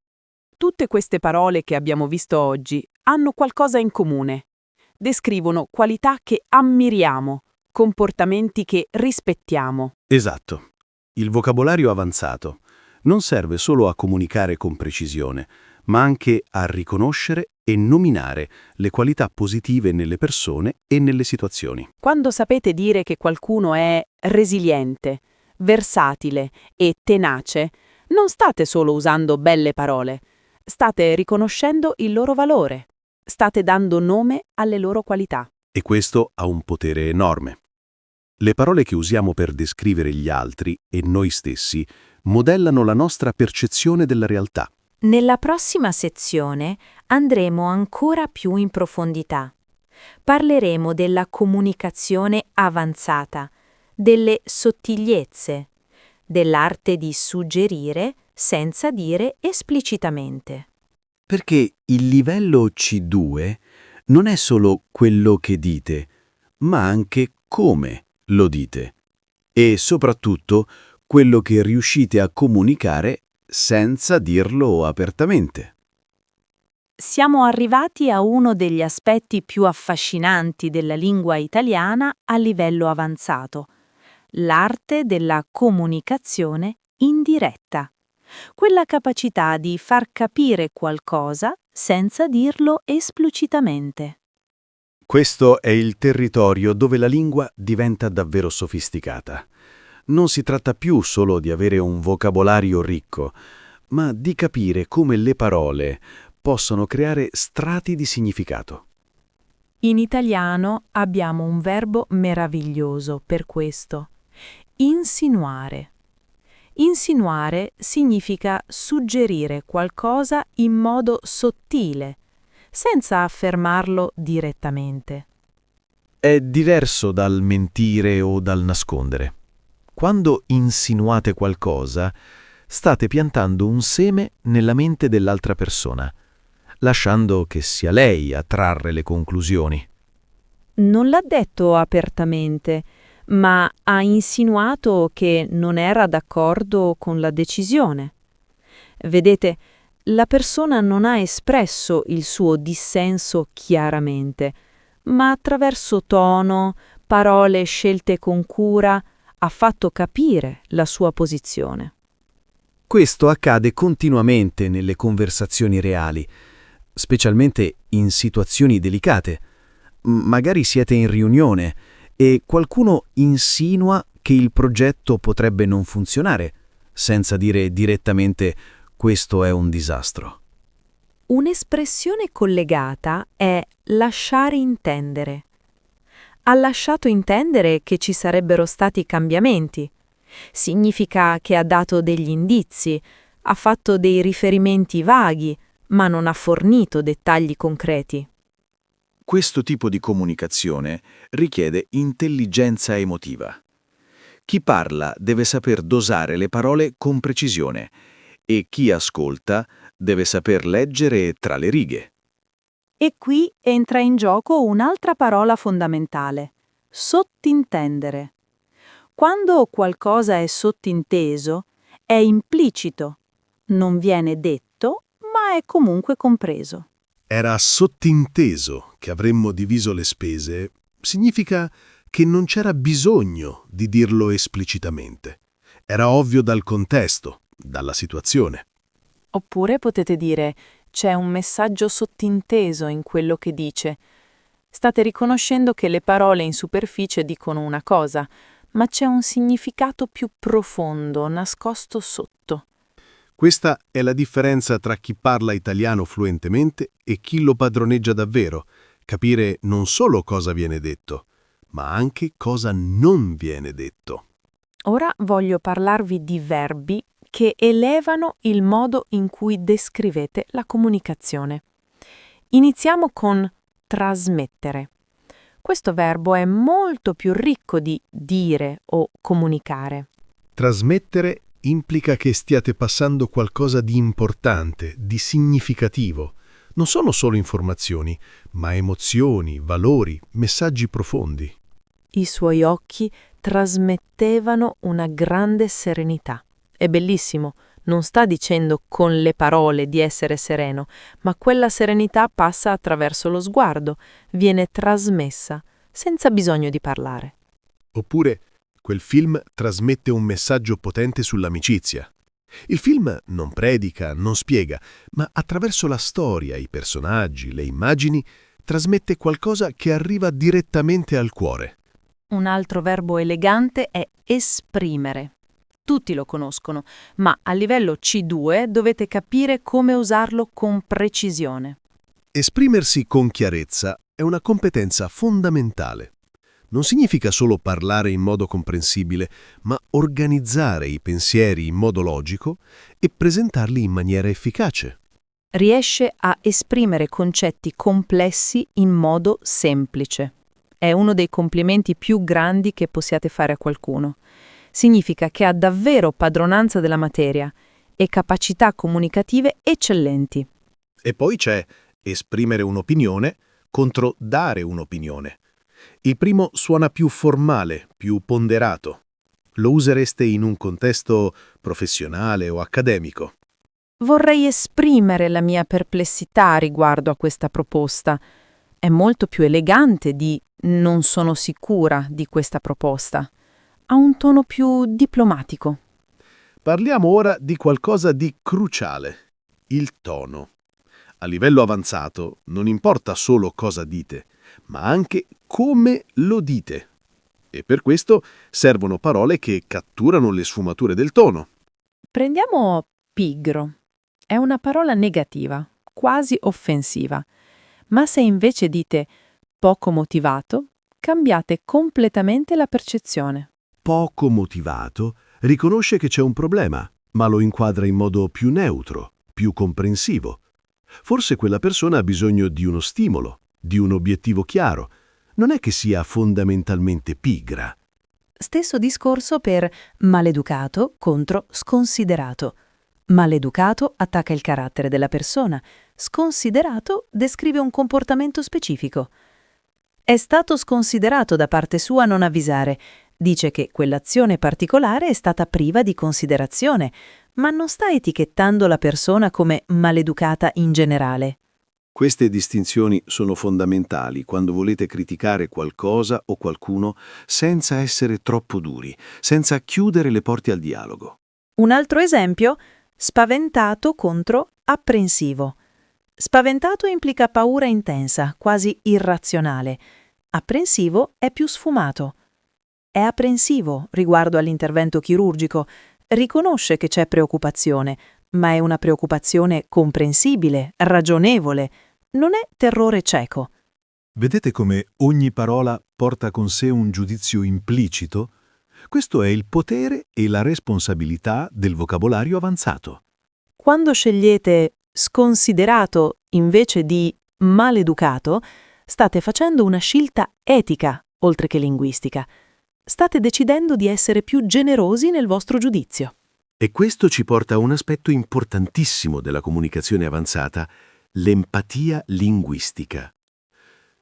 Tutte queste parole che abbiamo visto oggi hanno qualcosa in comune. Descrivono qualità che ammiriamo, comportamenti che rispettiamo. Esatto. Il vocabolario avanzato non serve solo a comunicare con precisione, ma anche a riconoscere e nominare le qualità positive nelle persone e nelle situazioni. Quando sapete dire che qualcuno è resiliente, versatile e tenace, non state solo usando belle parole, state riconoscendo il loro valore, state dando nome alle loro qualità. E questo ha un potere enorme. Le parole che usiamo per descrivere gli altri e noi stessi modellano la nostra percezione della realtà. Nella prossima sezione andremo ancora più in profondità. Parleremo della comunicazione avanzata, delle sottigliezze, dell'arte di suggerire senza dire esplicitamente. Perché il livello C2 non è solo quello che dite, ma anche come lo dite. E soprattutto quello che riuscite a comunicare senza dirlo apertamente. Siamo arrivati a uno degli aspetti più affascinanti della lingua italiana a livello avanzato, l'arte della comunicazione indiretta. Quella capacità di far capire qualcosa senza dirlo esplicitamente. Questo è il territorio dove la lingua diventa davvero sofisticata. Non si tratta più solo di avere un vocabolario ricco, ma di capire come le parole possono creare strati di significato. In italiano abbiamo un verbo meraviglioso per questo: insinuare. Insinuare significa suggerire qualcosa in modo sottile, senza affermarlo direttamente. È diverso dal mentire o dal nascondere. Quando insinuate qualcosa, state piantando un seme nella mente dell'altra persona, lasciando che sia lei a trarre le conclusioni. Non l'ha detto apertamente, ma ha insinuato che non era d'accordo con la decisione. Vedete, la persona non ha espresso il suo dissenso chiaramente, ma attraverso tono, parole scelte con cura, ha fatto capire la sua posizione. Questo accade continuamente nelle conversazioni reali, specialmente in situazioni delicate. Magari siete in riunione e qualcuno insinua che il progetto potrebbe non funzionare, senza dire direttamente «questo è un disastro». Un'espressione collegata è lasciare intendere. Ha lasciato intendere che ci sarebbero stati cambiamenti. Significa che ha dato degli indizi, ha fatto dei riferimenti vaghi, ma non ha fornito dettagli concreti. Questo tipo di comunicazione richiede intelligenza emotiva. Chi parla deve saper dosare le parole con precisione e chi ascolta deve saper leggere tra le righe. E qui entra in gioco un'altra parola fondamentale: sottintendere. Quando qualcosa è sottinteso, è implicito, non viene detto, ma è comunque compreso. Era sottinteso che avremmo diviso le spese, significa che non c'era bisogno di dirlo esplicitamente. Era ovvio dal contesto, dalla situazione. Oppure potete dire: c'è un messaggio sottinteso in quello che dice. State riconoscendo che le parole in superficie dicono una cosa, ma c'è un significato più profondo, nascosto sotto. Questa è la differenza tra chi parla italiano fluentemente e chi lo padroneggia davvero. Capire non solo cosa viene detto, ma anche cosa non viene detto. Ora voglio parlarvi di verbi che elevano il modo in cui descrivete la comunicazione. Iniziamo con trasmettere. Questo verbo è molto più ricco di dire o comunicare. Trasmettere implica che stiate passando qualcosa di importante, di significativo. Non sono solo informazioni, ma emozioni, valori, messaggi profondi. I suoi occhi trasmettevano una grande serenità. È bellissimo, non sta dicendo con le parole di essere sereno, ma quella serenità passa attraverso lo sguardo, viene trasmessa, senza bisogno di parlare. Oppure, quel film trasmette un messaggio potente sull'amicizia. Il film non predica, non spiega, ma attraverso la storia, i personaggi, le immagini, trasmette qualcosa che arriva direttamente al cuore. Un altro verbo elegante è esprimere. Tutti lo conoscono, ma a livello C2 dovete capire come usarlo con precisione. Esprimersi con chiarezza è una competenza fondamentale. Non significa solo parlare in modo comprensibile, ma organizzare i pensieri in modo logico e presentarli in maniera efficace. Riesce a esprimere concetti complessi in modo semplice. È uno dei complimenti più grandi che possiate fare a qualcuno. Significa che ha davvero padronanza della materia e capacità comunicative eccellenti. E poi c'è esprimere un'opinione contro dare un'opinione. Il primo suona più formale, più ponderato. Lo usereste in un contesto professionale o accademico. Vorrei esprimere la mia perplessità riguardo a questa proposta. È molto più elegante di non sono sicura di questa proposta. Ha un tono più diplomatico. Parliamo ora di qualcosa di cruciale, il tono. A livello avanzato non importa solo cosa dite, ma anche come lo dite. E per questo servono parole che catturano le sfumature del tono. Prendiamo pigro. È una parola negativa, quasi offensiva. Ma se invece dite poco motivato, cambiate completamente la percezione. Poco motivato Riconosce che c'è un problema, ma lo inquadra in modo più neutro, più comprensivo. Forse quella persona ha bisogno di uno stimolo, di un obiettivo chiaro. Non è che sia fondamentalmente pigra. Stesso discorso per maleducato contro sconsiderato. Maleducato attacca il carattere della persona, sconsiderato descrive un comportamento specifico. È stato sconsiderato da parte sua non avvisare. Dice che quell'azione particolare è stata priva di considerazione, ma non sta etichettando la persona come maleducata in generale. Queste distinzioni sono fondamentali quando volete criticare qualcosa o qualcuno senza essere troppo duri, senza chiudere le porte al dialogo. Un altro esempio: spaventato contro apprensivo. Spaventato implica paura intensa, quasi irrazionale. Apprensivo è più sfumato. È apprensivo riguardo all'intervento chirurgico, riconosce che c'è preoccupazione, ma è una preoccupazione comprensibile, ragionevole, non è terrore cieco. Vedete come ogni parola porta con sé un giudizio implicito? Questo è il potere e la responsabilità del vocabolario avanzato. Quando scegliete sconsiderato invece di maleducato, state facendo una scelta etica, oltre che linguistica. State decidendo di essere più generosi nel vostro giudizio. E questo ci porta a un aspetto importantissimo della comunicazione avanzata, l'empatia linguistica.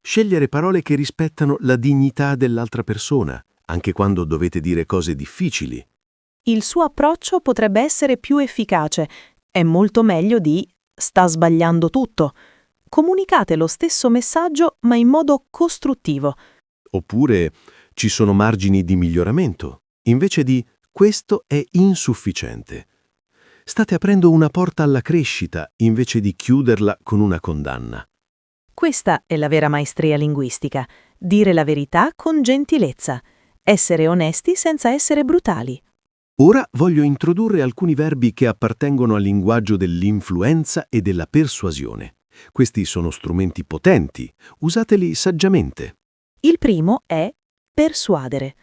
Scegliere parole che rispettano la dignità dell'altra persona, anche quando dovete dire cose difficili. Il suo approccio potrebbe essere più efficace. È molto meglio di sta sbagliando tutto. Comunicate lo stesso messaggio, ma in modo costruttivo. Oppure ci sono margini di miglioramento, invece di questo è insufficiente. State aprendo una porta alla crescita invece di chiuderla con una condanna. Questa è la vera maestria linguistica, dire la verità con gentilezza, essere onesti senza essere brutali. Ora voglio introdurre alcuni verbi che appartengono al linguaggio dell'influenza e della persuasione. Questi sono strumenti potenti, usateli saggiamente. Il primo è persuadere.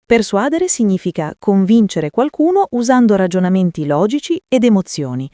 Persuadere significa convincere qualcuno usando ragionamenti logici ed emozioni.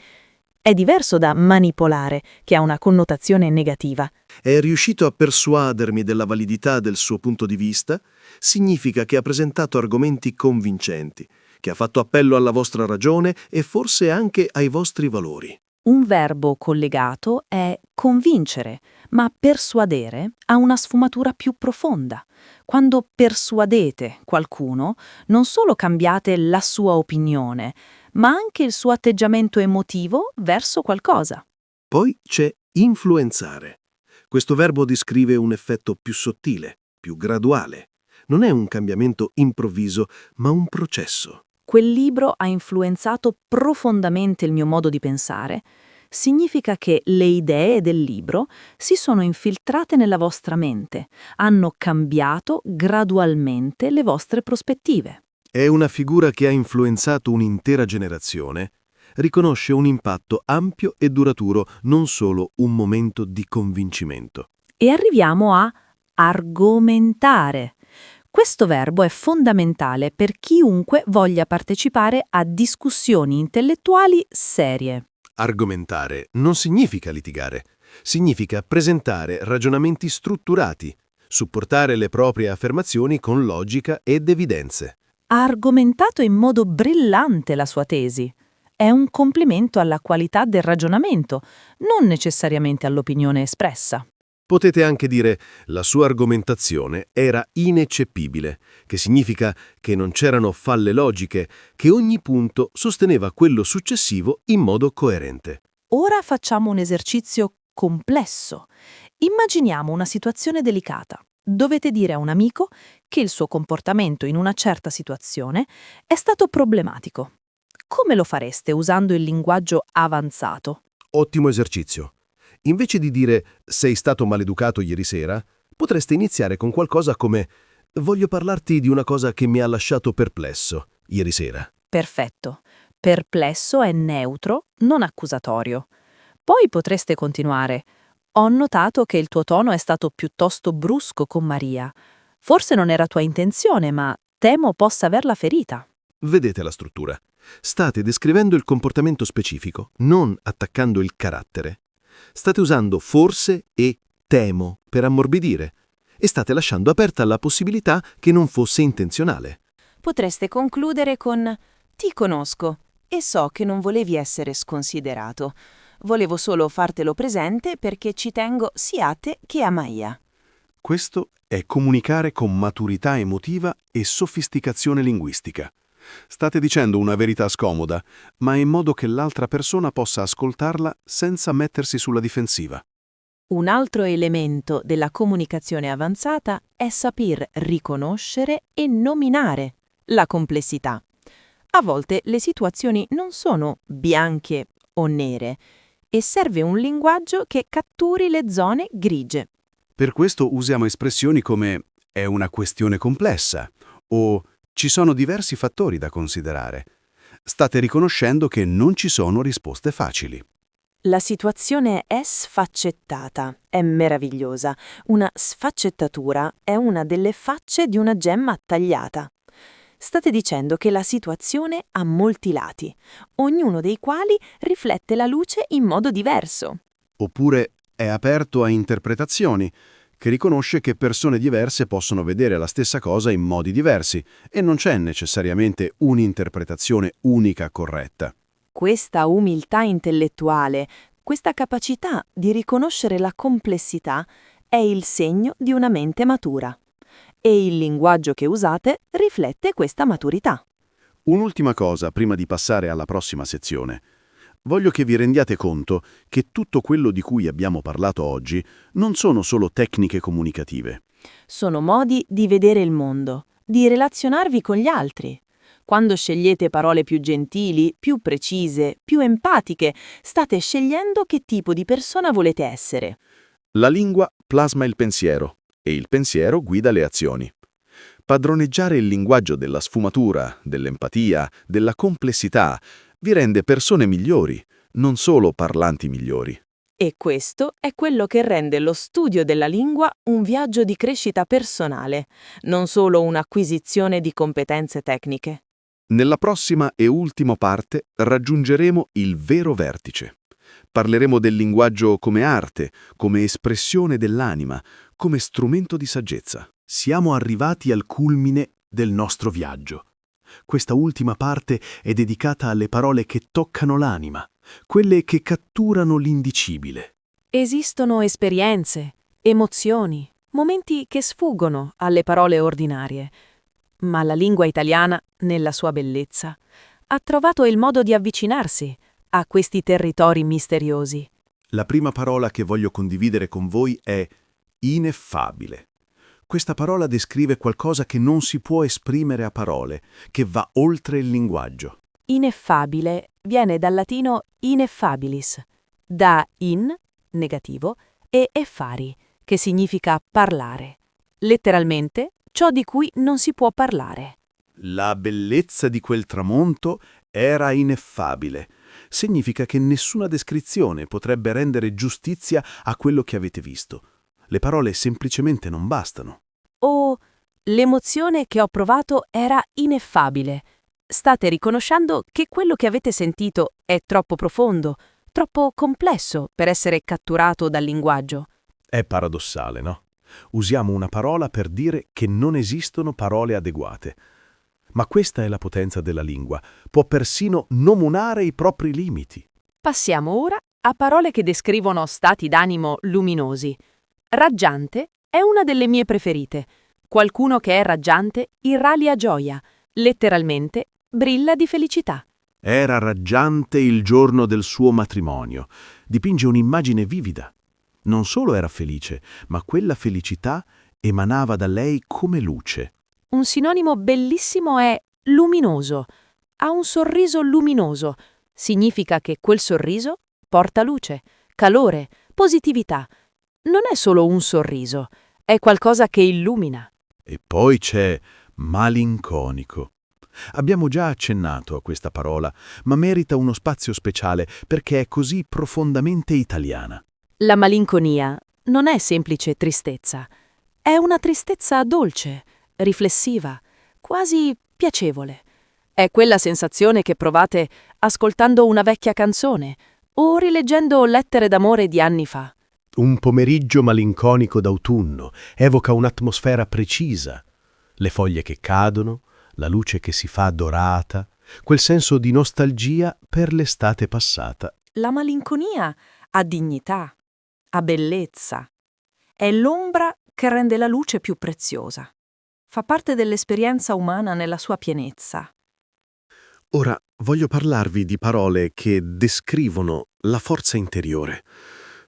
È diverso da manipolare, che ha una connotazione negativa. È riuscito a persuadermi della validità del suo punto di vista? Significa che ha presentato argomenti convincenti, che ha fatto appello alla vostra ragione e forse anche ai vostri valori. Un verbo collegato è convincere, ma persuadere ha una sfumatura più profonda. Quando persuadete qualcuno, non solo cambiate la sua opinione, ma anche il suo atteggiamento emotivo verso qualcosa. Poi c'è influenzare. Questo verbo descrive un effetto più sottile, più graduale. Non è un cambiamento improvviso, ma un processo. Quel libro ha influenzato profondamente il mio modo di pensare. Significa che le idee del libro si sono infiltrate nella vostra mente, hanno cambiato gradualmente le vostre prospettive. È una figura che ha influenzato un'intera generazione. Riconosce un impatto ampio e duraturo, non solo un momento di convincimento. E arriviamo a argomentare. Questo verbo è fondamentale per chiunque voglia partecipare a discussioni intellettuali serie. Argomentare non significa litigare, significa presentare ragionamenti strutturati, supportare le proprie affermazioni con logica ed evidenze. Ha argomentato in modo brillante la sua tesi. È un complimento alla qualità del ragionamento, non necessariamente all'opinione espressa. Potete anche dire la sua argomentazione era ineccepibile, che significa che non c'erano falle logiche, che ogni punto sosteneva quello successivo in modo coerente. Ora facciamo un esercizio complesso. Immaginiamo una situazione delicata. Dovete dire a un amico che il suo comportamento in una certa situazione è stato problematico. Come lo fareste usando il linguaggio avanzato? Ottimo esercizio. Invece di dire «sei stato maleducato ieri sera», potreste iniziare con qualcosa come «voglio parlarti di una cosa che mi ha lasciato perplesso ieri sera». Perfetto. Perplesso è neutro, non accusatorio. Poi potreste continuare. Ho notato che il tuo tono è stato piuttosto brusco con Maria. Forse non era tua intenzione, ma temo possa averla ferita. Vedete la struttura. State descrivendo il comportamento specifico, non attaccando il carattere. State usando forse e temo per ammorbidire e state lasciando aperta la possibilità che non fosse intenzionale. Potreste concludere con «Ti conosco e so che non volevi essere sconsiderato. Volevo solo fartelo presente perché ci tengo sia a te che a Maia». Questo è comunicare con maturità emotiva e sofisticazione linguistica. State dicendo una verità scomoda, ma in modo che l'altra persona possa ascoltarla senza mettersi sulla difensiva. Un altro elemento della comunicazione avanzata è saper riconoscere e nominare la complessità. A volte le situazioni non sono bianche o nere e serve un linguaggio che catturi le zone grigie. Per questo usiamo espressioni come «è una questione complessa» o «ci sono diversi fattori da considerare». State riconoscendo che non ci sono risposte facili. La situazione è sfaccettata, è meravigliosa. Una sfaccettatura è una delle facce di una gemma tagliata. State dicendo che la situazione ha molti lati, ognuno dei quali riflette la luce in modo diverso. Oppure è aperto a interpretazioni, che riconosce che persone diverse possono vedere la stessa cosa in modi diversi e non c'è necessariamente un'interpretazione unica corretta. Questa umiltà intellettuale, questa capacità di riconoscere la complessità è il segno di una mente matura. E il linguaggio che usate riflette questa maturità. Un'ultima cosa prima di passare alla prossima sezione. Voglio che vi rendiate conto che tutto quello di cui abbiamo parlato oggi non sono solo tecniche comunicative. Sono modi di vedere il mondo, di relazionarvi con gli altri. Quando scegliete parole più gentili, più precise, più empatiche, state scegliendo che tipo di persona volete essere. La lingua plasma il pensiero e il pensiero guida le azioni. Padroneggiare il linguaggio della sfumatura, dell'empatia, della complessità vi rende persone migliori, non solo parlanti migliori. E questo è quello che rende lo studio della lingua un viaggio di crescita personale, non solo un'acquisizione di competenze tecniche. Nella prossima e ultima parte raggiungeremo il vero vertice. Parleremo del linguaggio come arte, come espressione dell'anima, come strumento di saggezza. Siamo arrivati al culmine del nostro viaggio. Questa ultima parte è dedicata alle parole che toccano l'anima, quelle che catturano l'indicibile. Esistono esperienze, emozioni, momenti che sfuggono alle parole ordinarie, ma la lingua italiana, nella sua bellezza, ha trovato il modo di avvicinarsi a questi territori misteriosi. La prima parola che voglio condividere con voi è ineffabile. Questa parola descrive qualcosa che non si può esprimere a parole, che va oltre il linguaggio. Ineffabile viene dal latino ineffabilis, da in, negativo, e effari, che significa parlare. Letteralmente, ciò di cui non si può parlare. La bellezza di quel tramonto era ineffabile. Significa che nessuna descrizione potrebbe rendere giustizia a quello che avete visto. Le parole semplicemente non bastano. O l'emozione che ho provato era ineffabile. State riconoscendo che quello che avete sentito è troppo profondo, troppo complesso per essere catturato dal linguaggio. È paradossale, no? Usiamo una parola per dire che non esistono parole adeguate. Ma questa è la potenza della lingua. Può persino nominare i propri limiti. Passiamo ora a parole che descrivono stati d'animo luminosi. Raggiante è una delle mie preferite. Qualcuno che è raggiante irradia gioia, letteralmente brilla di felicità. Era raggiante il giorno del suo matrimonio. Dipinge un'immagine vivida. Non solo era felice, ma quella felicità emanava da lei come luce. Un sinonimo bellissimo è luminoso. Ha un sorriso luminoso. Significa che quel sorriso porta luce, calore, positività. Non è solo un sorriso, è qualcosa che illumina. E poi c'è malinconico. Abbiamo già accennato a questa parola, ma merita uno spazio speciale perché è così profondamente italiana. La malinconia non è semplice tristezza, è una tristezza dolce, riflessiva, quasi piacevole. È quella sensazione che provate ascoltando una vecchia canzone o rileggendo lettere d'amore di anni fa. Un pomeriggio malinconico d'autunno evoca un'atmosfera precisa. Le foglie che cadono, la luce che si fa dorata, quel senso di nostalgia per l'estate passata. La malinconia ha dignità, ha bellezza. È l'ombra che rende la luce più preziosa. Fa parte dell'esperienza umana nella sua pienezza. Ora voglio parlarvi di parole che descrivono la forza interiore,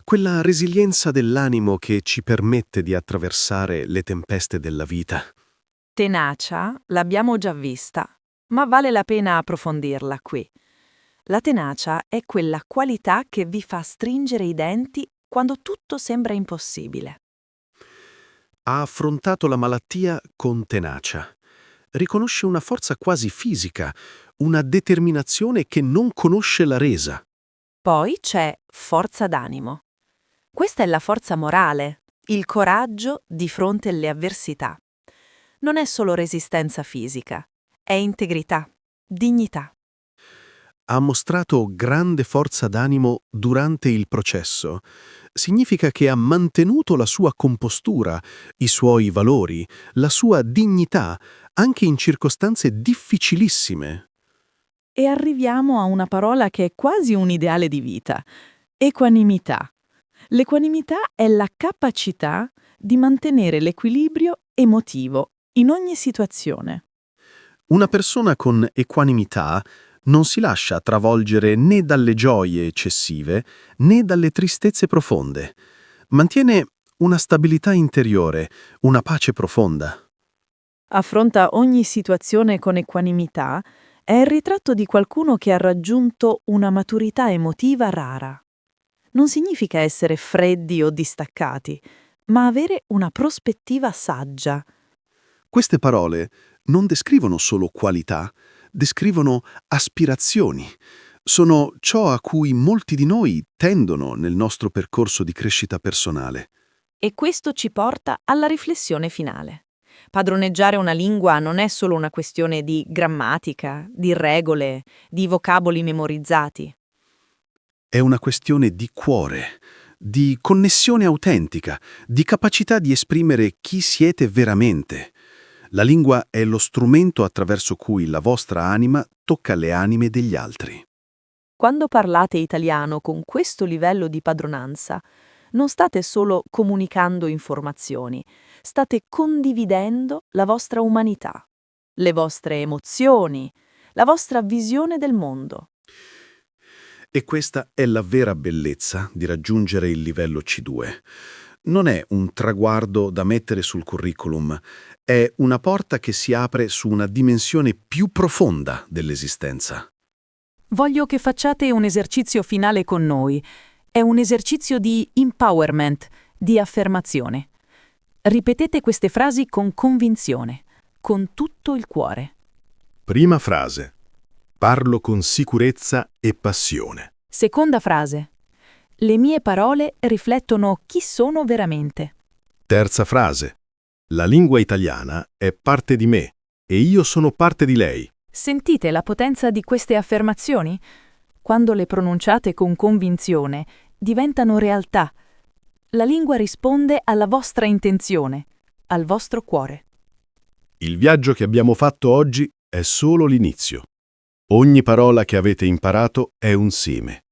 quella resilienza dell'animo che ci permette di attraversare le tempeste della vita. Tenacia l'abbiamo già vista, ma vale la pena approfondirla qui. La tenacia è quella qualità che vi fa stringere i denti quando tutto sembra impossibile. Ha affrontato la malattia con tenacia. Riconosce una forza quasi fisica, una determinazione che non conosce la resa. Poi c'è forza d'animo. Questa è la forza morale, il coraggio di fronte alle avversità. Non è solo resistenza fisica, è integrità, dignità. Ha mostrato grande forza d'animo durante il processo. Significa che ha mantenuto la sua compostura, i suoi valori, la sua dignità, anche in circostanze difficilissime. E arriviamo a una parola che è quasi un ideale di vita: equanimità. L'equanimità è la capacità di mantenere l'equilibrio emotivo in ogni situazione. Una persona con equanimità non si lascia travolgere né dalle gioie eccessive né dalle tristezze profonde. Mantiene una stabilità interiore, una pace profonda. Affronta ogni situazione con equanimità è il ritratto di qualcuno che ha raggiunto una maturità emotiva rara. Non significa essere freddi o distaccati, ma avere una prospettiva saggia. Queste parole non descrivono solo qualità, descrivono aspirazioni. Sono ciò a cui molti di noi tendono nel nostro percorso di crescita personale. E questo ci porta alla riflessione finale. Padroneggiare una lingua non è solo una questione di grammatica, di regole, di vocaboli memorizzati. È una questione di cuore, di connessione autentica, di capacità di esprimere chi siete veramente. La lingua è lo strumento attraverso cui la vostra anima tocca le anime degli altri. Quando parlate italiano con questo livello di padronanza, non state solo comunicando informazioni, state condividendo la vostra umanità, le vostre emozioni, la vostra visione del mondo. E questa è la vera bellezza di raggiungere il livello C2. Non è un traguardo da mettere sul curriculum, è una porta che si apre su una dimensione più profonda dell'esistenza. Voglio che facciate un esercizio finale con noi. È un esercizio di empowerment, di affermazione. Ripetete queste frasi con convinzione, con tutto il cuore. Prima frase. Parlo con sicurezza e passione. Seconda frase. Le mie parole riflettono chi sono veramente. Terza frase. La lingua italiana è parte di me e io sono parte di lei. Sentite la potenza di queste affermazioni? Quando le pronunciate con convinzione, diventano realtà. La lingua risponde alla vostra intenzione, al vostro cuore. Il viaggio che abbiamo fatto oggi è solo l'inizio. Ogni parola che avete imparato è un seme.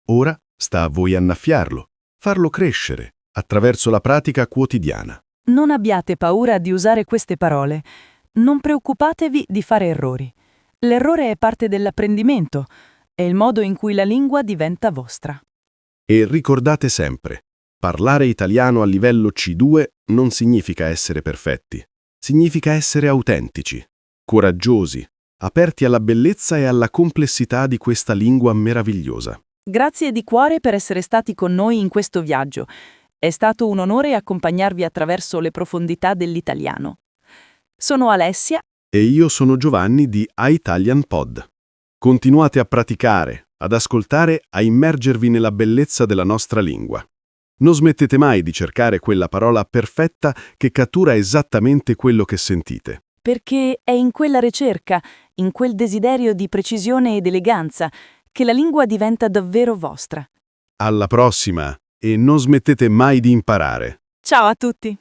Ora sta a voi annaffiarlo, farlo crescere attraverso la pratica quotidiana. Non abbiate paura di usare queste parole. Non preoccupatevi di fare errori. L'errore è parte dell'apprendimento, è il modo in cui la lingua diventa vostra. E ricordate sempre, parlare italiano a livello C2 non significa essere perfetti. Significa essere autentici, coraggiosi, aperti alla bellezza e alla complessità di questa lingua meravigliosa. Grazie di cuore per essere stati con noi in questo viaggio. È stato un onore accompagnarvi attraverso le profondità dell'italiano. Sono Alessia. E io sono Giovanni di iTalian Pod. Continuate a praticare, ad ascoltare, a immergervi nella bellezza della nostra lingua. Non smettete mai di cercare quella parola perfetta che cattura esattamente quello che sentite. Perché è in quella ricerca, in quel desiderio di precisione ed eleganza, che la lingua diventa davvero vostra. Alla prossima e non smettete mai di imparare. Ciao a tutti!